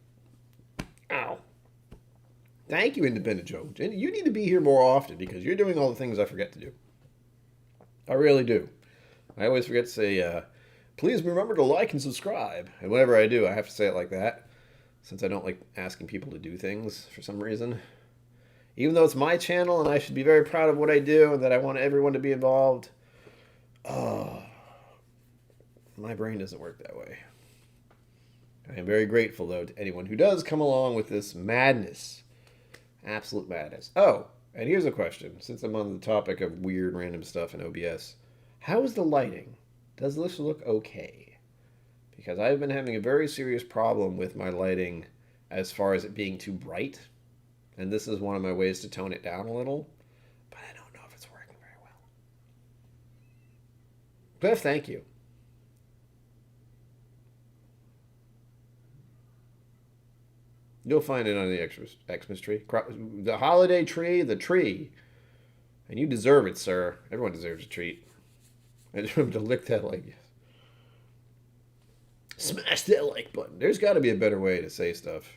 Ow. Thank you, Independent Joe. You need to be here more often because you're doing all the things I forget to do. I really do. I always forget to say, please remember to like and subscribe. And whenever I do, I have to say it like that, since I don't like asking people to do things for some reason. Even though it's my channel and I should be very proud of what I do and that I want everyone to be involved. Oh, my brain doesn't work that way. I am very grateful, though, to anyone who does come along with this madness. Absolute madness. Oh, and here's a question. Since I'm on the topic of weird random stuff in OBS, how is the lighting? Does this look okay? Because I've been having a very serious problem with my lighting as far as it being too bright. And this is one of my ways to tone it down a little. But I don't know if it's working very well. Cliff, thank you. You'll find it on the Xmas tree. The holiday tree, the tree. And you deserve it, sir. Everyone deserves a treat. I just want to lick that like. Smash that like button. There's got to be a better way to say stuff.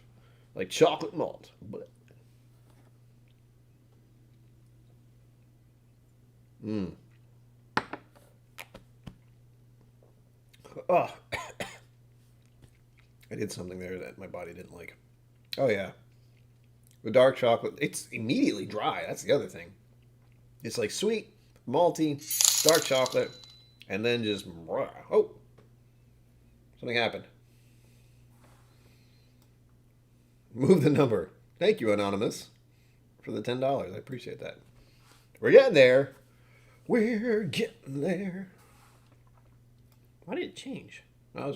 Like chocolate malt. Mmm. Oh. I did something there that my body didn't like. Oh, yeah. The dark chocolate, it's immediately dry. That's the other thing. It's like sweet, malty, dark chocolate, and then just, oh, something happened. Move the number. Thank you, Anonymous, for the $10. I appreciate that. We're getting there. We're getting there. Why did it change? I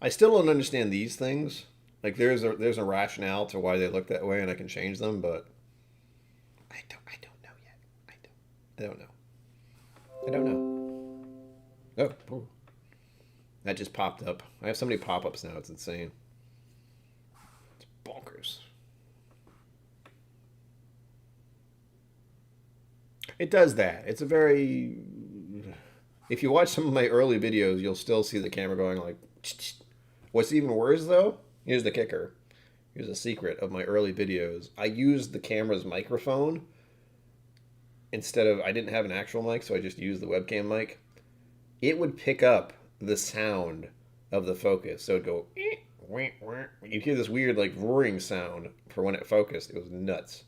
still don't understand these things. Like there's a rationale to why they look that way, and I can change them, but I don't know yet. I don't know. Oh, that just popped up. I have so many pop-ups now. It's insane. It's bonkers. It does that. It's a very. If you watch some of my early videos, you'll still see the camera going like. What's even worse though? Here's the kicker. Here's a secret of my early videos. I used the camera's microphone instead of, I didn't have an actual mic, so I just used the webcam mic. It would pick up the sound of the focus. So it'd go, you'd hear this weird like roaring sound for when it focused. It was nuts.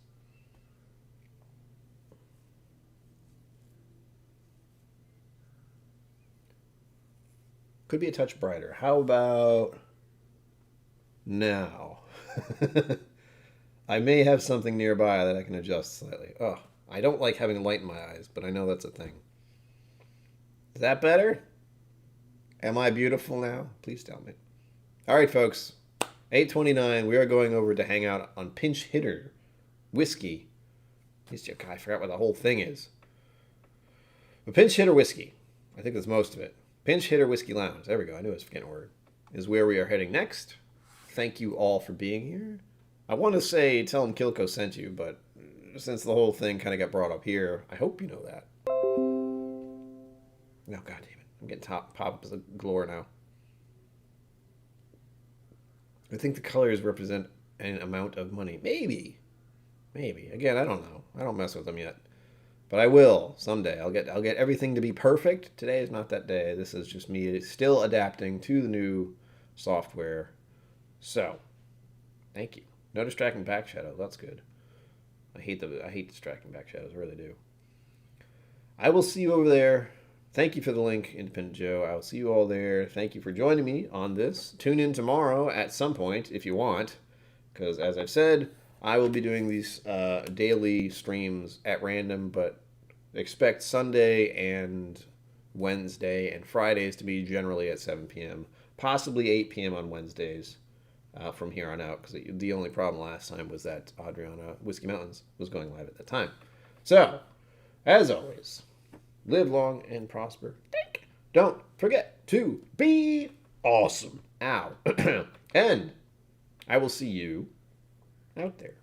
Could be a touch brighter. How about now? I may have something nearby that I can adjust slightly. Oh, I don't like having light in my eyes, but I know that's a thing. Is that better? Am I beautiful now? Please tell me. All right, folks. 8:29. We are going over to hang out on Pinch Hitter Whiskey. I forgot what the whole thing is. But Pinch Hitter Whiskey. I think that's most of it. Pinch Hitter Whiskey Lounge. There we go. I knew I was forgetting a word. Is where we are heading next. Thank you all for being here. I want to say, tell them KillCo sent you, but since the whole thing kind of got brought up here, I hope you know that. No, God damn it. I'm getting pop-ups galore now. I think the colors represent an amount of money. Maybe. Again, I don't know. I don't mess with them yet. But I will someday. I'll get everything to be perfect. Today is not that day. This is just me still adapting to the new software. So, thank you. No distracting back shadows. That's good. I hate distracting back shadows. I really do. I will see you over there. Thank you for the link, Independent Joe. I will see you all there. Thank you for joining me on this. Tune in tomorrow at some point if you want, because as I've said, I will be doing these daily streams at random, but expect Sunday and Wednesday and Fridays to be generally at 7 p.m., possibly 8 p.m. on Wednesdays from here on out, because the only problem last time was that Adriana Whiskey Mountains was going live at that time. So, as always, live long and prosper. Don't forget to be awesome. Ow. And I will see you out there.